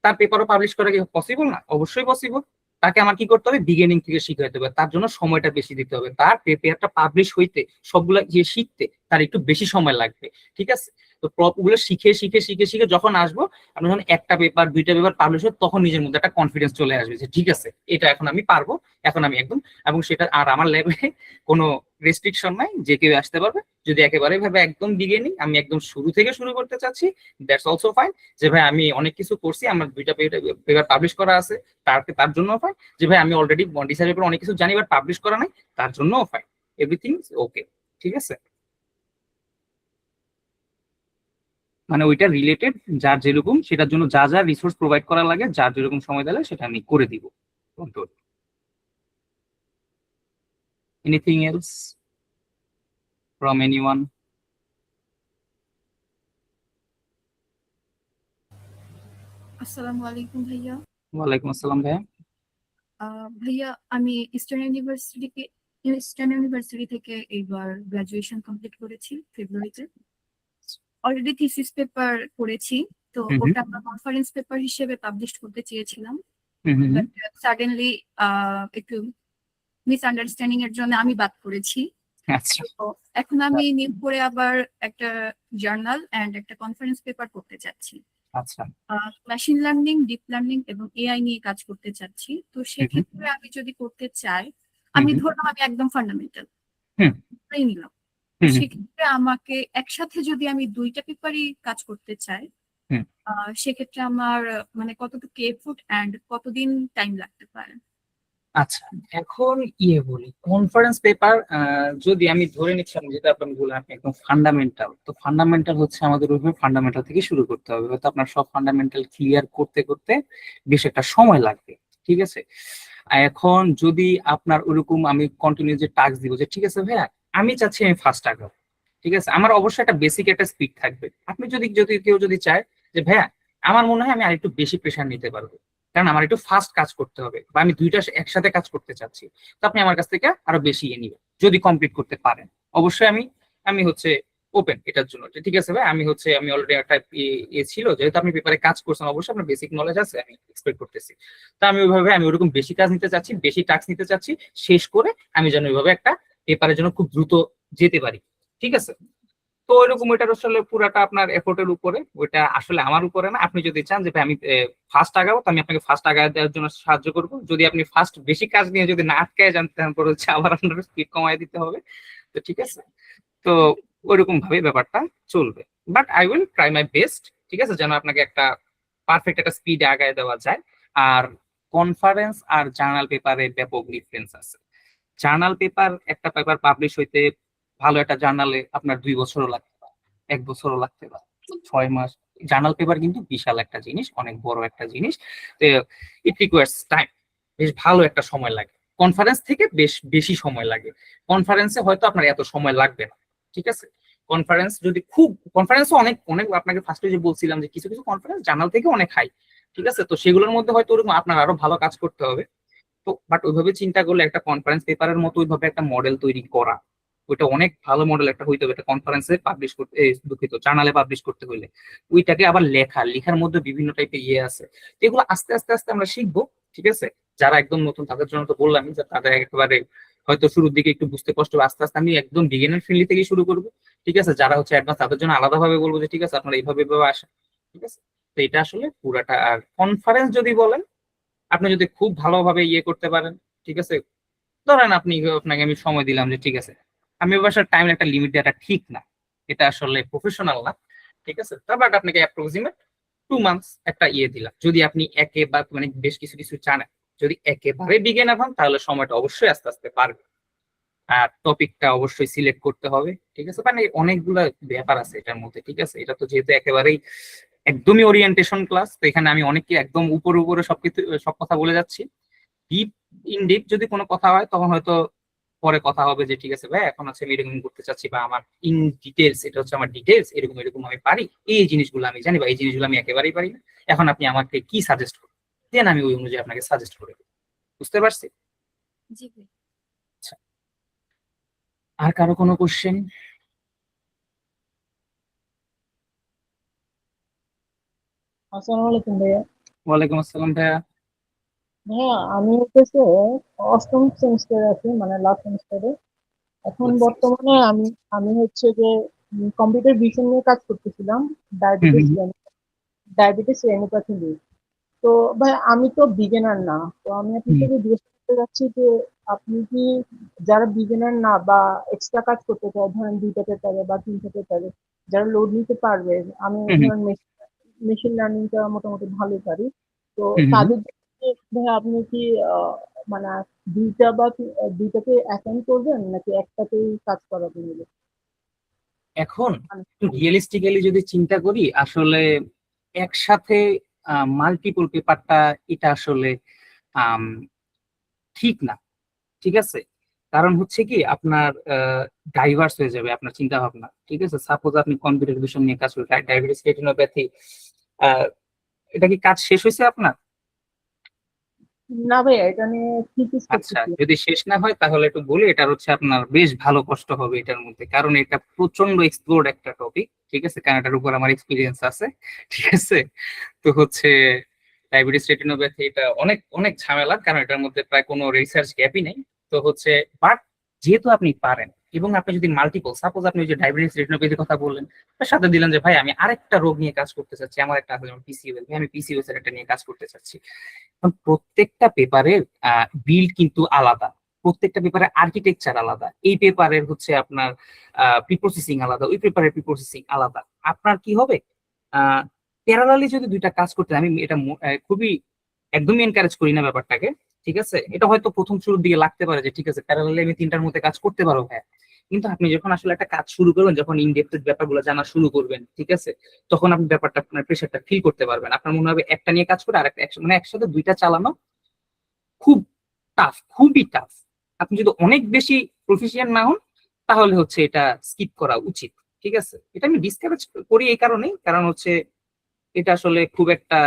তার পেপারও পাবলিশ করা কি পসিবল না? অবশ্যই পসিবল। তাকে আমার কি করতে হবে, বিগিনিং থেকে শিখাইতে হবে, তার জন্য সময়টা বেশি দিতে হবে, তার পেপারটা পাবলিশ হইতে, সবগুলা যে শিখতে তার একটু বেশি সময় লাগবে, ঠিক আছে? তো ওগুলো শিখে শিখে শিখে শিখে যখন আসবো, আপনি যখন একটা পেপার দুইটা পেপার পাবলিশ হবে, তখন নিজের মধ্যে একটা কনফিডেন্স চলে আসবে যে ঠিক আছে এটা এখন আমি পারবো, এখন আমি একদম। এবং সেটা আর আমার লেভেলে কোনো রেস্ট্রিকশন নাই, যে কেউ আসতে পারবে। যদি একেবারে ভাবে একদম বিগিনিং, আমি একদম শুরু থেকে শুরু করতে চাচ্ছি, দ্যাটস অলসো ফাইন। যে ভাই আমি অনেক কিছু করছি, আমার দুইটা পেপার পাবলিশ করা আছে, তার জন্য ফাইন। যে ভাই আমি অলরেডি ডিসাইড করে অনেক কিছু জানি বাট পাবলিশ করা নাই, তার জন্য ফাইন। এভরিথিং ওকে, ঠিক আছে? মানে ওইটা রিলেটেড, যার যেরকম সেটার জন্য যা যা রিসোর্স প্রোভাইড করা লাগে, যার যেরকম সময় দিলে সেটা আমি করে দিব। Anything else from anyone? আসসালামু আলাইকুম ভাইয়া। ওয়ালাইকুম আসসালাম ভাইয়া। ভাইয়া আমি ইস্টার্ন ইউনিভার্সিটি থেকে এইবার গ্রাজুয়েশন কমপ্লিট করেছি ফেব্রুয়ারিতে। অলরেডি থিসিস পেপার করেছি, তো হুম হুম ওটা আমরা কনফারেন্স পেপার হিসেবে পাবলিশ করতে চেয়েছিলাম, হুম হুম হুম। বাট সাডেনলি একটু মিসআন্ডারস্ট্যান্ডিং এর জন্য আমি বাদ করেছি। আচ্ছা তো এখন আমি নিউ করে আবার একটা জার্নাল এন্ড একটা কনফারেন্স পেপার করতে চাচ্ছি। আচ্ছা। মেশিন লার্নিং, ডিপ লার্নিং এবং এআই নিয়ে কাজ করতে চাচ্ছি। তো হুম হুম সেক্ষেত্রে আমি যদি করতে চাই, হুম আমি হুম ধরলাম আমি একদম ফান্ডামেন্টাল হুম নিলাম। তো হুম হুম সেক্ষেত্রে আমাকে একসাথে যদি আমি দুইটা পেপারই কাজ করতে চাই, হুম। সেক্ষেত্রে আমার মানে কতটুকু এফোর্ট এন্ড কতদিন টাইম লাগতে পারে? আচ্ছা, এখন বলি কনফারেন্স পেপার, যদি আমি ধরে নিচ্ছিলাম যেটা আপনি বললেন আপনি একদম ফান্ডামেন্টাল, তো ফান্ডামেন্টাল হচ্ছে আমাদের ওইভাবে ফান্ডামেন্টাল থেকে শুরু করতে হবে, হয়তো আপনার সব ফান্ডামেন্টাল ক্লিয়ার করতে করতে বেশ একটা সময় লাগবে, ঠিক আছে। এখন যদি আপনার ওরকম আমি কন্টিনিউ যে টাস্ক দিব যে ঠিক আছে ভাইয়া আমি চাচ্ছি আমি ফার্স্ট আগাবো, ঠিক আছে, আমার অবশ্যই একটা বেসিক একটা স্পিড থাকবে। আপনি যদি যদি কেউ যদি চায় যে ভাইয়া আমার মনে হয় আমি আরেকটু বেশি প্রেশার নিতে পারবো, কারণ আমার একটু ফাস্ট কাজ করতে হবে বা আমি দুইটা একসাথে কাজ করতে চাচ্ছি, তো আপনি আমার কাছ থেকে আরো বেশি নিবেন যদি কমপ্লিট করতে পারেন। অবশ্যই আমি আমি হচ্ছে ওপেন এটার জন্য যে ঠিক আছে ভাই আমি অলরেডি একটা ছিল, যেহেতু আপনি পেপারে কাজ করছেন অবশ্যই আপনার বেসিক নলেজ আছে, আমি এক্সপেক্ট করতেছি। তো আমি ওইভাবে আমি ওরকম বেশি কাজ নিতে চাচ্ছি, বেশি টাস্ক নিতে চাচ্ছি, শেষ করে আমি যেন ওইভাবে একটা পেপারের জন্য খুব দ্রুত যেতে পারি, ঠিক আছে। তো ওইরকম ওইটার আসলে পুরাটা আপনার এফোর্টের উপরে, ওইটা আসলে আমার উপরে না। আপনি যদি চান যে ভাই আমি ফার্স্ট আগাবো, তো আমি আপনাকে ফার্স্ট আগায় দেওয়ার জন্য সাহায্য করবো। যদি আপনি ফার্স্ট বেশি কাজ নিয়ে যদি না আটকায় যান তারপর হচ্ছে আবার আপনার স্পিড কমায় দিতে হবে, তো ঠিক আছে। তো ওইরকম ভাবে ব্যাপারটা চলবে, but I will try my best, ঠিক আছে, যেন আপনাকে একটা পারফেক্ট একটা স্পিডে আগায় দেওয়া যায়। আর কনফারেন্স আর জার্নাল পেপারে ব্যাপক ডিফারেন্স আছে। জার্নাল পেপার একটা পেপার পাবলিশ হইতে ভালো একটা জার্নালে আপনার 2 বছরও লাগতে পারে, 1 বছরও লাগতে পারে, 6 মাস। জার্নাল পেপার কিন্তু বিশাল একটা জিনিস, অনেক বড় একটা জিনিস, তো ইট রিকোয়ার্স টাইম, বেশ ভালো একটা সময় লাগে। কনফারেন্স থেকে বেশ বেশি সময় লাগে, কনফারেন্সে হয়তো আপনার এত সময় লাগবে না, ঠিক আছে। কনফারেন্স যদি খুব কনফারেন্সও অনেক অনেক আপনাকে ফার্স্টে যে বলছিলাম যে কিছু কিছু কনফারেন্স জার্নাল থেকে অনেক হাই, ঠিক আছে, তো সেগুলোর মধ্যে হয়তো ওরকম আপনার আরো ভালো কাজ করতে হবে। তো বাট ওইভাবে চিন্তা করলে একটা কনফারেন্স পেপারের মতো ওইভাবে একটা মডেল তৈরি করা, ওইটা অনেক ভালো মডেল একটা হইতে হবে। একটা কনফারেন্সে পাবলিশ করতে দুঃখিত জার্নালে পাবলিশ করতে হইলে ওইটাকে আবার লেখার মধ্যে বিভিন্ন টাইপের আছে, তো এগুলো আস্তে আস্তে আস্তে আমরা শিখবো, ঠিক আছে। যারা একদম নতুন তাদের জন্য তো বললামই যে তাদের একেবারে হয়তো শুরুর দিকে একটু বুঝতে কষ্ট হবে, আস্তে আস্তে আমি একদম বিগিনার ফ্রেন্ডলি থেকে শুরু করবো, ঠিক আছে। যারা হচ্ছে অ্যাডভান্স তাদের জন্য আলাদাভাবে বলবো যে ঠিক আছে আপনারা এইভাবে এইভাবে আসেন, ঠিক আছে। তো এটা আসলে পুরাটা। আর কনফারেন্স যদি বলেন, আপনি যদি খুব ভালোভাবে করতে পারেন, ঠিক আছে, ধরেন আপনাকে আমি সময় দিলাম যে ঠিক আছে আমি অবশ্যই টাইমের একটা লিমিট দেওয়াটা ঠিক না, এটা আসলে প্রফেশনাল না, ঠিক আছে। বাট আপনাকে অ্যাপ্রক্সিমেট 2 মান্থস একটা দিলাম, যদি আপনি একেবারে মানে বেশ কিছু কিছু জানেন। যদি একেবারে বিগিনার হন তাহলে সময়টা অবশ্যই আস্তে আস্তে পারবে। আর টপিকটা অবশ্যই সিলেক্ট করতে হবে, ঠিক আছে, মানে অনেকগুলো ব্যাপার আছে এটার মধ্যে, ঠিক আছে। এটা তো যেহেতু একেবারেই একদমই ওরিয়েন্টেশন ক্লাস, তো এখানে আমি অনেককে একদম উপরে উপরে সবকিছু সব কথা বলে যাচ্ছি। ডিপ ইন ডিপ যদি কোনো কথা হয় তখন হয়তো পরে কথা হবে যে ঠিক আছে ভাই এখন আছে আমি এরকম করতে চাচ্ছি, বা আমার ইন ডিটেলস এটা হচ্ছে আমার ডিটেলস এরকম এরকম আমি পারি, এই জিনিসগুলো আমি জানি বা এই জিনিসগুলো আমি একেবারেই পারি না। এখন আপনি আমাকে কি সাজেস্ট করুন, দেন আমি ওই অনুযায়ী আপনাকে সাজেস্ট করে দেবো। বুঝতে পারছি? জি ভাই। আচ্ছা, আর কারো কোনো কোশ্চেন? আসসালামু আলাইকুম ভাইয়া। ওয়ালাইকুম আসসালাম ভাইয়া। ভাইয়া আমি হচ্ছে অষ্টম সেমিস্টারে আছি, মানে লাস্ট সেমিস্টারে। এখন বর্তমানে আমি আমি হচ্ছে যে কম্পিউটার ভিশন নিয়ে কাজ করতেছিলাম, ডায়াবেটিস ডায়াবেটিস রেনোপ্যাথি নিয়ে। তো ভাই আমি তো বিগিনার না, তো আমি আপনার থেকে জিজ্ঞেস করতে যাচ্ছি যে আপনি কি যারা বিগিনার না বা এক্সট্রা কাজ করতে চায়, ধরেন 2টা পেপারে বা 3টা পেপারে, যারা লোড নিতে পারবে, আমি ধরেন মেশিন লার্নিংটা মোটামুটি ভালোই পারি, তো তাদের জন্য ভাই আপনি কি আহ, মানে 2টা বা 2টাকে অ্যাসাইন করবেন নাকি একটাতেই কাজ করাবেন বলে? এখন একটু রিয়েলিস্টিক্যালি যদি চিন্তা করি আসলে একসাথে মাল্টিপল পেপারটা এটা আসলে আম, ঠিক না, ঠিক আছে। কারণ হচ্ছে কি আপনার ডাইভার্স হয়ে যাবে আপনার চিন্তা ভাবনা, ঠিক আছে। সাপোজ আপনি কম্পিউটার ভিশন নিয়ে কাজ করেন, ডায়াবেটিস রেটিনোপ্যাথি, এটা কি কাজ শেষ হয়েছে আপনার? না ভাই, এটা নিয়ে থিসিস আচ্ছা, করতেছি। যদি শেষ না হয় তাহলে একটু বলি, এটা হচ্ছে আপনার বেশ ভালো কষ্ট হবে এটার মধ্যে, কারণ এটা প্রচন্ড এক্সপ্লোর্ড একটা টপিক, ঠিক আছে, কারণ এটার উপর আমার এক্সপিরিয়েন্স আছে, ঠিক আছে। তো হচ্ছে ডায়াবেটিস রেটিনোপ্যাথি এটা অনেক অনেক ঝামেলা, কারণ এটার মধ্যে প্রায় কোনো রিসার্চ গ্যাপই নেই। তো হচ্ছে বাট যেহেতু আপনি পারেন এবং আপনি যদি মাল্টিপল সাপোজ আপনি ওই যে ডায়াবেটিস রেটিনোপ্যাথির কথা বললেন, তার সাথে দিলেন যে ভাই আমি আরেকটা রোগ নিয়ে কাজ করতে চাচ্ছি, আমার একটা আছে যেমন পিসিওএস, ভাই আমি পিসিওএস এর একটা নিয়ে কাজ করতে চাচ্ছি। এখন প্রত্যেকটা পেপারের বিল্ড কিন্তু আলাদা, প্রত্যেকটা পেপারের আর্কিটেকচার আলাদা, এই পেপারের হচ্ছে আপনার প্রিপ্রসেসিং আলাদা, ওই পেপারের প্রিপ্রসেসিং আলাদা। আপনার কি হবে প্যারালালি যদি দুইটা কাজ করতে, আমি এটা খুবই একদমই এনকারেজ করি না ব্যাপারটাকে, ঠিক আছে। এটা হয়তো প্রথম শুরুর দিকে লাগতে পারে যে ঠিক আছে প্যারালালি আমি 3টার মধ্যে কাজ করতে পারবো, হ্যাঁ, কিন্তু আপনি যখন আসলে একটা কাজ শুরু করবেন, যখন ইনডেপথ ব্যাপারগুলো জানা শুরু করবেন, ঠিক আছে, তখন আপনি ব্যাপারটা আপনার প্রেশারটা ফিল করতে পারবেন। আপনার মনে হবে একটা নিয়ে কাজ করে আর একটা মানে একসাথে দুইটা চালানো খুব টাফ, খুবই টাফ। আপনি যদি অনেক বেশি প্রফিশিয়েন্ট না হন তাহলে হচ্ছে এটা স্কিপ করা উচিত, ঠিক আছে। এটা আমি ডিসকারেজ করি এই কারণেই, কারণ হচ্ছে এটা আসলে খুব একটা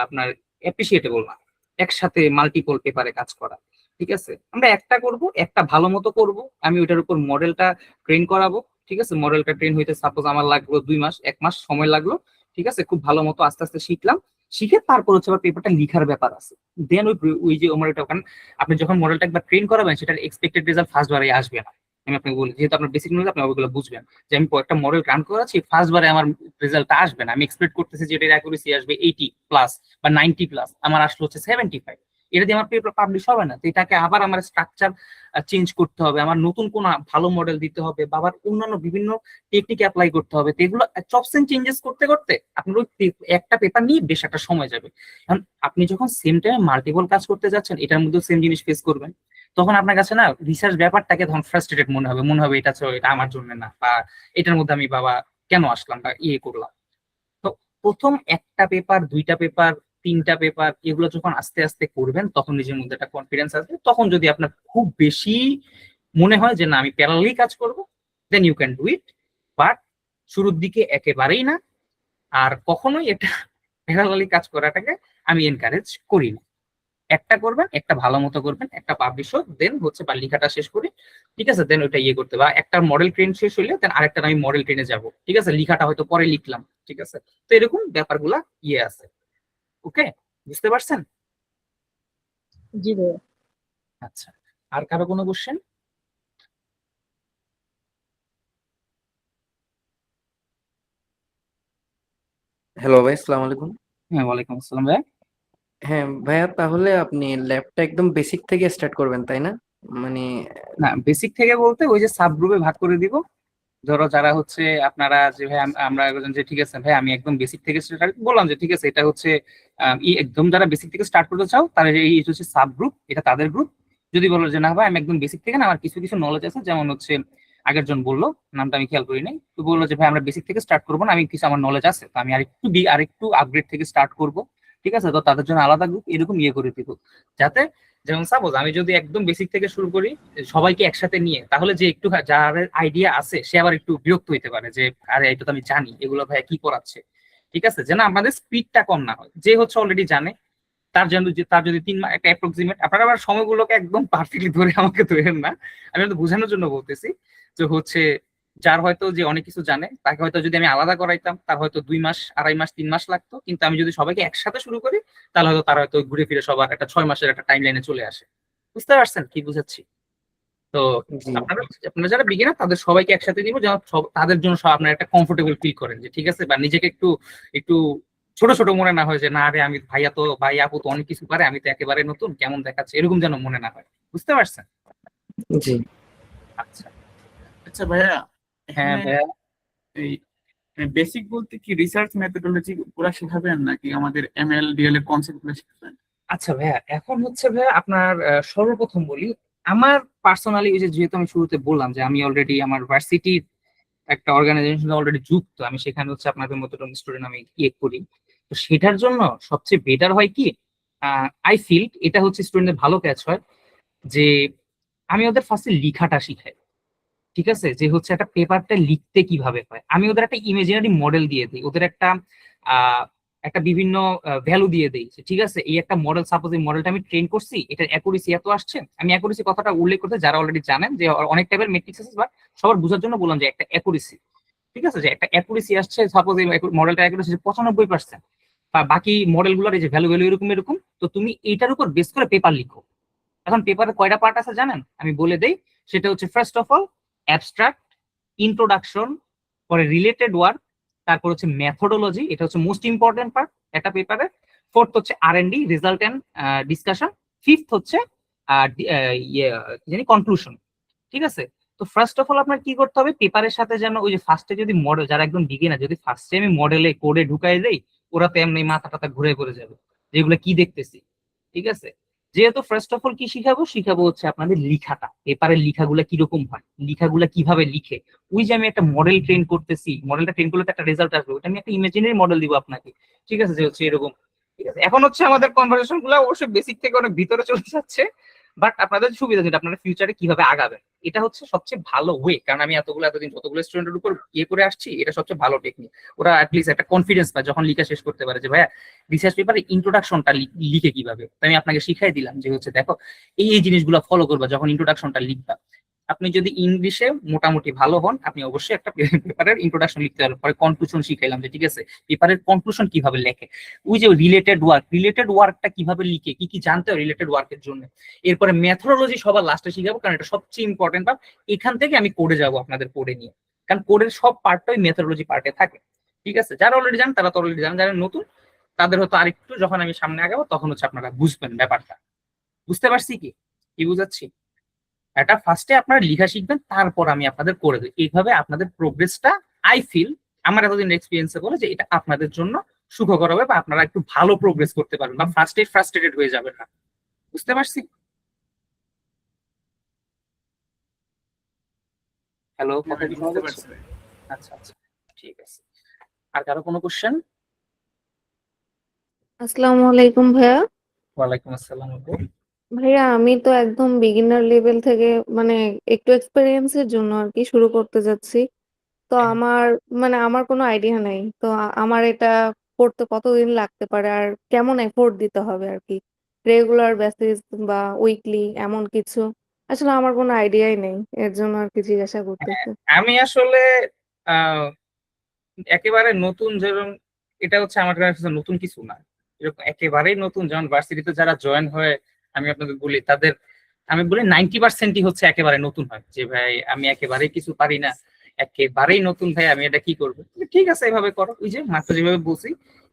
আপনার অ্যাপ্রিসিয়েটেবল না একসাথে মাল্টিপল পেপারে কাজ করা, ঠিক আছে। আমরা একটা করব, একটা ভালো মতো করব, আমি ওইটার উপর মডেলটা ট্রেন করাবো, ঠিক আছে। মডেলটা ট্রেন হইতে সাপোজ আমার লাগলো 2 মাস, 1 মাস সময় লাগলো, ঠিক আছে। খুব ভালো মতো আস্তে আস্তে শিখলাম, শিখে তারপর হচ্ছে আবার পেপারটা লিখার ব্যাপার আছে। দেন ওই যে মডেলটা, কারণ আপনি যখন মডেলটা একবার ট্রেন করাবেন সেটার এক্সপেক্টেড রেজাল্ট ফার্স্ট বারে আসবে না। আমি আপনাকে বলি, যেহেতু আপনার বেসিক নলেজ, আপনি ওইগুলো বুঝবেন যে আমি একটা মডেল রান করাচ্ছি, ফার্স্ট বারে আমার রেজাল্টটা আসবে না। আমি এক্সপেক্ট করতেছি যে এটার অ্যাকুরেসি আসবে 80+ বা 90+, আমার আসলো হচ্ছে 75। এটা দিয়ে আমার পেপার পাবলিশ হবে না। তো এটাকে আবার আমার স্ট্রাকচার চেঞ্জ করতে হবে, আমার নতুন কোন ভালো মডেল দিতে হবে, বা আবার অন্যান্য বিভিন্ন টেকনিক অ্যাপ্লাই করতে হবে। তো এগুলো চপস এন্ড চেঞ্জেস করতে করতে আপনার ওই একটা পেপার নিয়ে বেশ একটা সময় যাবে। কারণ আপনি যখন সেম টাইমে মাল্টিপল কাজ করতে যাচ্ছেন, এটার মধ্যে সেম জিনিস ফেস করবেন, তখন আপনার কাছে না রিসার্চ ব্যাপারটাকে তখন ফ্রাস্ট্রেটেড মনে হবে এটা এটা আমার জন্য না, বা এটার মধ্যে আমি বাবা কেন আসলাম বা ইয়ে করলাম। তো প্রথম একটা পেপার, 2টা পেপার, 3টা পেপার, এগুলো যখন আস্তে আস্তে করবেন তখন নিজের মধ্যে একটা কনফিডেন্স আসবে। তখন যদি আপনার খুব বেশি মনে হয় যে না আমি প্যারালালি কাজ করব, then you can do it, but শুরুর দিকে একেবারেই না। আর কখনোই এটা প্যারালালি কাজ করাটাকে আমি এনকারেজ করি না। একটা করবেন, একটা ভালো মতো করবেন, একটা পাবলিশ হোক, দেন হচ্ছে বা লেখাটা শেষ করি, ঠিক আছে, দেন ওইটা ইয়ে করতে, বা একটা মডেল ট্রেন শেষ হইলে দেন আরেকটা আমি মডেল ট্রেনে যাব, ঠিক আছে, লেখাটা হয়তো পরে লিখলাম, ঠিক আছে। তো এরকম ব্যাপারগুলা ইয়ে আছে। ওকে, বুঝতে পারছেন? জি ভাইয়া। আচ্ছা, আর কারো কোনো কোশ্চেন? হ্যালো ভাই, আসসালামু আলাইকুম। হ্যাঁ, ওয়ালাইকুম আসসালাম ভাই। হ্যাঁ ভাইয়া, তাহলে আপনি ল্যাবটা একদম বেসিক থেকে স্টার্ট করবেন তাই না? মানে না, বেসিক থেকে বলতে ওই যে সাব গ্রুপে ভাগ করে দিব। ধরো যারা হচ্ছে আপনারা যে ভাই আমরা একজন যে ঠিক আছে ভাই আমি একদম বেসিক থেকে স্টার্ট বললাম যে ঠিক আছে এটা হচ্ছে একদম যারা বেসিক থেকে স্টার্ট করতে চাও তারা এই হচ্ছে সাব গ্রুপ, এটা তাদের গ্রুপ। যদি বলো যে না ভাই আমি একদম বেসিক থেকে না, আমার কিছু কিছু নলেজ আছে, যেমন হচ্ছে আগের জন বললো, নামটা আমি খেয়াল করি নাই, তো বললো যে ভাই আমরা বেসিক থেকে স্টার্ট করবো না, আমি কিছু আমার নলেজ আছে, তো আমি আরেকটু আপগ্রেড থেকে স্টার্ট করব, ঠিক আছে। তো তাদের জন্য আলাদা গ্রুপ এরকম ইয়ে করে দিব, যাতে যেমন সাপোজ আমি যদি একদম বেসিক থেকে শুরু করি সবাইকে একসাথে নিয়ে, তাহলে যে একটু যার আইডিয়া আছে সে আবার একটু বিরক্ত হইতে পারে যে আরে এটা তো আমি জানি, এগুলো ভাই কি পড়াচ্ছে, ঠিক আছে, যেন আমাদের স্পিডটা কম না হয়। যে হচ্ছে অলরেডি জানে তার জন্য তার যদি 3 মাস একটা অ্যাপ্রক্সিমেট, আপনারা আবার সময়গুলোকে একদম পারফেক্টলি ধরে আমাকে ধরেন না, আমি তো বোঝানোর জন্য বলতেছি যে হচ্ছে যার হয়তো যে অনেক কিছু জানে তাকে হয়তো যদি আমি আলাদা করাইতাম তার হয়তো 2 মাস, 2.5 মাস, 3 মাস লাগতো, কিন্তু আমি যদি সবাইকে একসাথে শুরু করি তাহলে হয়তো তারা হয়তো ঘুরে ফিরে সবার একটা 6 মাসের একটা টাইম লাইনে চলে আসে। বুঝতে পারছেন কি বুঝাচ্ছি? তো জি আপনারা আপনারা যারা বিগিনার তাদের সবাইকে একসাথে নিব, যেন তাদের জন্য সব আপনারা একটা কমফোর্টেবল ফিল করেন যে ঠিক আছে, বা নিজেকে একটু একটু ছোট ছোট মনে না হয় যে না রে আমি ভাইয়া তো ভাই আপু তো অনেক কিছু পারে, আমি তো একেবারে নতুন, কেমন দেখাচ্ছে, এরকম যেন মনে না হয়। বুঝতে পারছেন? জি আচ্ছা। আচ্ছা ভাইয়া, হ্যাঁ এখানে ভাইয়া। এই বেসিক বলতে কি রিসার্চ মেথোডোলজি পুরো শেখাবেন নাকি আমাদের এমএল ডিএল এর কনসেপ্ট গুলো শেখাবেন? আচ্ছা ভাইয়া, এখন হচ্ছে ভাইয়া আপনার সর্বপ্রথম বলি, আমার পার্সোনালি ওই যে যেহেতু আমি শুরুতে বললাম যে আমি অলরেডি আমার ভার্সিটির একটা অর্গানাইজেশন অলরেডি যুক্ত, আমি সেখানে হচ্ছে আপনাদের মতো স্টুডেন্ট আমি ইয়ে করি, তো সেটার জন্য সবচেয়ে বেটার হয় কি, আই ফিল এটা হচ্ছে স্টুডেন্টদের ভালো ক্যাচ হয় যে আমি ওদের ফার্স্টে লেখাটা শিখাই, ঠিক আছে, যে হচ্ছে একটা পেপারটা লিখতে কিভাবে হয়। আমি ওদের একটা ইমাজিনারি মডেল দিয়ে দিই, ওদের একটা আহ একটা বিভিন্ন ভ্যালু দিয়ে দিই, ঠিক আছে, এই একটা মডেল, সাপোজ এই মডেলটা আমি ট্রেন করছি, এটার অ্যাকুরেসি এত আসছে। আমি অ্যাকুরেসি কথাটা উল্লেখ করতে যারা অলরেডি জানেন যে অনেক টাইপের মেট্রিক্স আছে, বাট সবার বোঝার জন্য বললাম যে একটা অ্যাকুরেসি, ঠিক আছে, যে একটা অ্যাকুরেসি আসছে, সাপোজ এই মডেলটা অ্যাকুরেসি 95%, বা বাকি মডেলগুলোর এই যে ভ্যালু ভ্যালু এরকম এরকম, তো তুমি এইটার উপর বেস করে পেপার লিখো। এখন পেপারে কয়টা পার্ট আছে জানেন? আমি বলে দেই, সেটা হচ্ছে first of all abstract, introduction, পরে রিলেটেড ওয়ার্ক, তারপর হচ্ছে মেথোডোলজি, এটা হচ্ছে মোস্ট ইম্পর্টেন্ট পার্ট একটা পেপারে, ফোর্থ হচ্ছে আর&ডি, রেজাল্ট এন্ড ডিসকাশন, ফিফথ হচ্ছে কনক্লুশন, ঠিক আছে। তো ফার্স্ট অফ অল আপনার কি করতে হবে, পেপারের সাথে যেন ওই যে ফার্স্টে যদি মডেল, যারা একদম বিগিনার, যদি ফার্স্টে আমি মডেলে কোডে ঢুকাই দেই, ওরা তো এমনি মাথা টাথা ঘুরে পড়ে যাবে যেগুলো কি দেখতেছি, ঠিক আছে। যেহেতু ফার্স্ট অফ অল কি শিখাবো হচ্ছে আপনাদের লিখাটা, পেপারের লিখাগুলা কিরকম হয়, লিখাগুলা কিভাবে লিখে। ওই যে আমি একটা মডেল ট্রেন করতেছি, মডেলটা ট্রেন করলে তো একটা রেজাল্ট আসবে, ওটা আমি একটা ইমাজিনারি মডেল দিব আপনাকে, ঠিক আছে, যে হচ্ছে এরকম। ঠিক আছে, এখন হচ্ছে আমাদের কনভারসেশন গুলো অবশ্যই বেসিক থেকে অনেক ভিতরে চলে যাচ্ছে, বাট আপনাদের সুবিধা যেটা আপনারা ফিউচারে কিভাবে আগাবেন, এটা হচ্ছে সবচেয়ে ভালো ওয়ে। কারণ আমি এতদিন যতগুলো স্টুডেন্টের উপর করে আসছি, এটা সবচেয়ে ভালো টেকনিক। ওরা অ্যাটলিস্ট একটা কনফিডেন্স পায় যখন লিখা শেষ করতে পারে, যে ভাইয়া রিসার্চ পেপারে ইন্ট্রোডাকশনটা লিখে কিভাবে। তো আমি আপনাকে শিখাই দিলাম যে হচ্ছে দেখো এই জিনিসগুলো ফলো করবা যখন ইন্ট্রোডাকশনটা লিখবা। আপনি যদি ইংলিশে মোটামুটি ভালো হন, আপনি অবশ্যই একটা পেপারের ইন্ট্রোডাকশন লিখতে পারবেন। পরে কনক্লুশন শিখাইলাম যে ঠিক আছে পেপারের কনক্লুশন কিভাবে লেখে, ওই যে রিলেটেড ওয়ার্কটা কিভাবে লিখে, কি কি জানতে হয় রিলেটেড ওয়ার্কের জন্য। এরপরে মেথোডোলজি সবার লাস্টে শিখাবো, কারণ এটা সবচেয়ে ইম্পর্টেন্ট পার্ট। এখান থেকে আমি কোডে যাবো আপনাদের কোডে নিয়ে, কারণ কোডের সব পার্টটাই মেথোডোলজি পার্টে থাকে। ঠিক আছে, যারা অলরেডি জানেন তারা তো অলরেডি জানেন, যারা নতুন তাদের হয়তো আরেকটু যখন আমি সামনে আগাবো তখন হচ্ছে আপনারা বুঝবেন ব্যাপারটা। বুঝতে পারছি কি কি বুঝাচ্ছি? এটা ফার্স্টে আপনারা লিখা শিখবেন, তারপর আমি আপনাদের করে দিই। এইভাবে আপনাদের প্রোগ্রেসটা আই ফিল, আমার এতদিন এক্সপিরিয়েন্সে বলে যে এটা আপনাদের জন্য সুখকর হবে, বা আপনারা একটু ভালো প্রোগ্রেস করতে পারবেন, বা ফার্স্টে ফ্রাস্ট্রেটেড হয়ে যাবেন না। বুঝতে পারছি? হ্যালো, কথা কি শোনা বুঝতে যাচ্ছে? পারছি। আচ্ছা আচ্ছা, ঠিক আছে। আর কারো কোনো কোশ্চেন? আসসালামু আলাইকুম ভাইয়া। ওয়ালাইকুম আসসালাম আপু। ভাইয়া আমি তো একদম বিগিনার লেভেল থেকে মানে একটু এক্সপেরিয়েন্সের জন্য আর কি শুরু করতে যাচ্ছি। তো হ্যাঁ, আমার কোনো আইডিয়া নাই। তো আমার এটা করতে কতদিন লাগতে পারে আর কেমন এফোর্ট দিতে হবে আর কি, রেগুলার বেসিস বা উইকলি এমন কিছু। আসলে আমার কোনো আইডিয়াই নেই, এর জন্য আর কি জিজ্ঞাসা করতেছি। আমি আসলে আহ একেবারে নতুন, যেরকম এটা হচ্ছে আমার কাছে নতুন কিছু না। এরকম একেবারেই নতুন যেমন ভার্সিটিতে যারা জয়েন হয়ে, আমি আপনাদের বলি তাদের, আমি বলি 90%ই হচ্ছে একেবারে নতুন হয়, যে ভাই আমি একেবারেই কিছু পারি না, একেবারেই নতুন ভাই, আমি এটা কি করবো। ঠিক আছে, এভাবে করো। ওই যে মাত্র যেভাবে বলছি,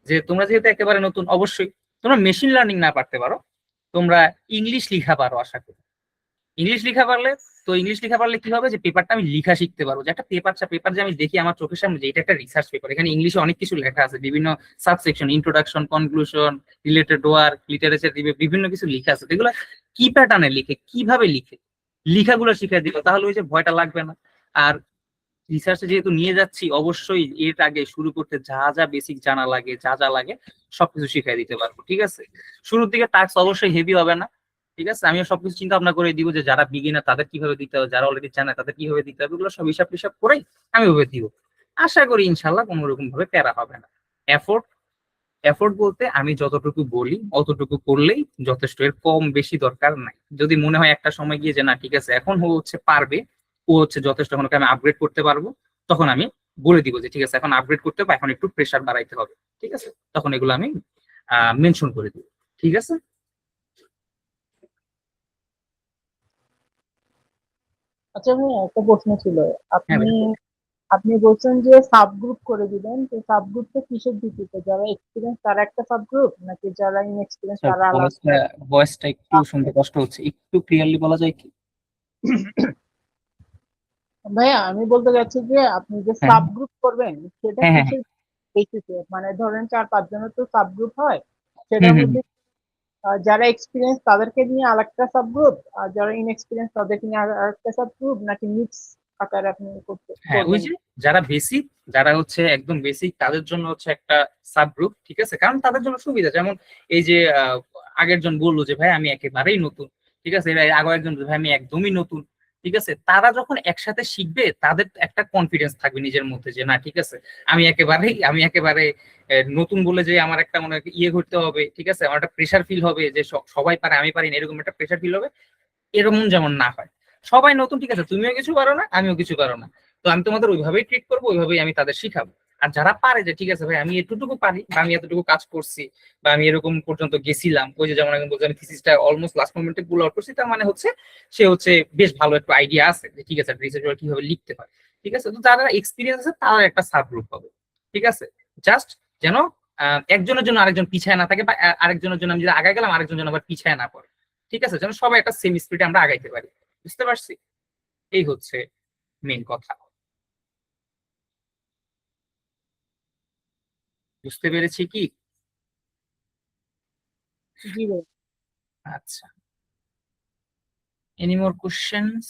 যে তোমরা যেহেতু একেবারে নতুন, অবশ্যই তোমরা মেশিন লার্নিং না পারতে পারো, তোমরা ইংলিশ লিখা পারো আশা করি। ইংলিশ লিখা পারলে, তো ইংলিশ লিখা পারলে কি হবে, যে পেপারটা আমি লিখা শিখতে পারবো। যে একটা পেপার যে আমি দেখি আমার চোখের সামনে, যে এটা একটা রিসার্চ পেপার, এখানে ইংলিশে অনেক কিছু লেখা আছে, বিভিন্ন subsection, introduction, conclusion, related work, literature, বিভিন্ন কিছু লিখা আছে, যেগুলো কি প্যাটার্নে লিখে, কিভাবে লিখে, লিখাগুলো শিখে দিল, তাহলে ওই যে ভয়টা লাগবে না। আর রিসার্চে যেহেতু নিয়ে যাচ্ছি, অবশ্যই এর আগে শুরু করতে যা যা বেসিক জানা লাগে, যা যা লাগে সবকিছু শিখাই দিতে পারবো। ঠিক আছে, শুরুর দিকে টাস্ক অবশ্যই হেভি হবে না। ঠিক আছে, আমিও সবকিছু চিন্তা ভাবনা করে দিব, যে যারা বিগিনার তাদের কিভাবে দিতে হবে, যারা অলরেডি জানে তাদের কিভাবে দিতে হবে, এগুলো সব হিসাব টিসাব করেই আমি ওভাবে দিব। আশা করি ইনশাল্লাহ কোনো রকম ভাবে প্যারা হবে না। এফোর্ট এফোর্ট বলতে আমি যতটুকু বলি অতটুকু করলেই যথেষ্ট, এর কম বেশি দরকার নাই। যদি মনে হয় একটা সময় গিয়ে যে না ঠিক আছে এখন ও হচ্ছে পারবে, ও হচ্ছে যথেষ্ট, এখন ওকে আমি আপগ্রেড করতে পারবো, তখন আমি বলে দিব যে ঠিক আছে এখন আপগ্রেড করতে হবে, এখন একটু প্রেশার বাড়াইতে হবে। ঠিক আছে, তখন এগুলো আমি মেনশন করে দিব। ঠিক আছে। আচ্ছা ভাইয়া, একটা প্রশ্ন ছিল। হ্যাঁ আপনি ভাই। আপনি বলছেন যে সাব গ্রুপ করে দিবেন, তো সাব গ্রুপটা কিসের ভিত্তিতে? যারা এক্সপিরিয়েন্স তারা একটা সাব গ্রুপ, নাকি যারা ইনএক্সপিরিয়েন্স স্যার, তারা আলাদা? ভয়েসটা একটু শুনতে কষ্ট হচ্ছে, একটু ক্লিয়ারলি বলা যায় কি? ভাইয়া আমি বলতে চাচ্ছি যে আপনি যে হ্যাঁ সাব গ্রুপ করবেন সেটা হ্যাঁ হ্যাঁ হ্যাঁ। কিসের বেসিসে? মানে ধরেন 4-5 জনের তো সাব গ্রুপ হয়, হুম সেটার হুম হুম। মধ্যে যারা এক্সপিরিয়েন্স তাদেরকে নিয়ে আরেকটা সাব গ্রুপ, আর যারা ইনএক্সপিরিয়েন্স তাদেরকে নিয়ে আরেকটা সাব গ্রুপ, নাকি মিক্স আকারে আপনি হ্যাঁ, ওই করবেন? যে যারা বেসিক, যারা হচ্ছে একদম বেসিক, তাদের জন্য হচ্ছে একটা সাব গ্রুপ। ঠিক আছে, কারণ তাদের জন্য সুবিধা, যেমন এই যে আগের জন বললো যে ভাই আমি একেবারেই নতুন। ঠিক আছে, এর আগে একজন বললো, ভাই আমি একদমই নতুন। ঠিক আছে, তারা যখন একসাথে শিখবে তাদের একটা কনফিডেন্স থাকবে নিজের মধ্যে, যে না ঠিক আছে আমি একেবারে নতুন বলে যে আমার একটা মনে হয় ইয়ে করতে হবে। ঠিক আছে, আমার একটা প্রেশার ফিল হবে, যে সবাই পারে আমি পারি না, এরকম একটা প্রেশার ফিল হবে। এরকম যেমন না হয়, সবাই নতুন, ঠিক আছে, তুমিও কিছু পারো না আমিও কিছু পারো না, তো আমি তোমাদের ওইভাবেই ট্রিট করবো, ওইভাবেই আমি তাদের শিখাবো। আর যারা পারে, যে ঠিক আছে ভাই আমি এতটুকু পারি, বা আমি এতটুকু কাজ করছি, বা আমি এরকম পর্যন্ত গেছিলাম, ওই যে যেমন আমি বলছি আমি থিসিসটা অলমোস্ট লাস্ট মোমেন্টে পুল আউট করছি, তার মানে হচ্ছে সে হচ্ছে বেশ ভালো একটা আইডিয়া আছে, যে ঠিক আছে রিসার্চ কিভাবে লিখতে হয়। ঠিক আছে, তো যারা এক্সপিরিয়েন্স আছে তারা একটা সাব গ্রুপ হবে। ঠিক আছে, জাস্ট যেন একজনের জন্য আরেকজন পিছায় না থাকে, বা আরেকজনের জন্য আমি যদি আগায় গেলাম আরেকজন যেন আবার পিছায় না পড়ে। ঠিক আছে, যেন সবাই একটা সেম স্পিডে আমরা আগাইতে পারি। বুঝতে পারছি, এই হচ্ছে মেন কথা। বুঝতে পেরেছি কি? জি ভাই। আচ্ছা, এনি মোর কোশ্চেন্স?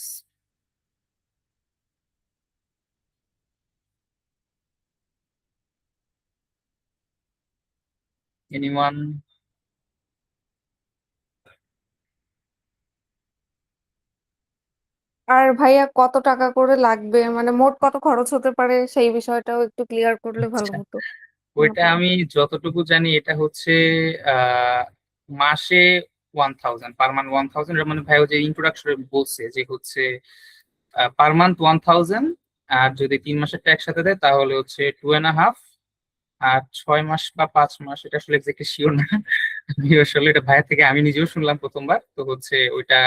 এনিওয়ান? আর ভাইয়া কত টাকা করে লাগবে, মানে মোট কত খরচ হতে পারে সেই বিষয়টাও একটু ক্লিয়ার করলে ভালো আচ্ছা, হতো আমার ওইটা জন্য। আমি যতটুকু জানি এটা হচ্ছে আহ মাসে 1000, পার মান্থ 1000। মানে ভাই ও যে ইন্ট্রোডাকশনে বলছে যে হচ্ছে পার মান্থ 1000, আর যদি 3 মাসেরটা একসাথে দেয় তাহলে হচ্ছে 2.5, আর 6 মাস বা 5 মাস এটা আসলে এক্সাক্টলি শিওর না। আমি আসলে এটা ভাইয়ের থেকে আমি নিজেও শুনলাম প্রথমবার, তো হচ্ছে ওইটা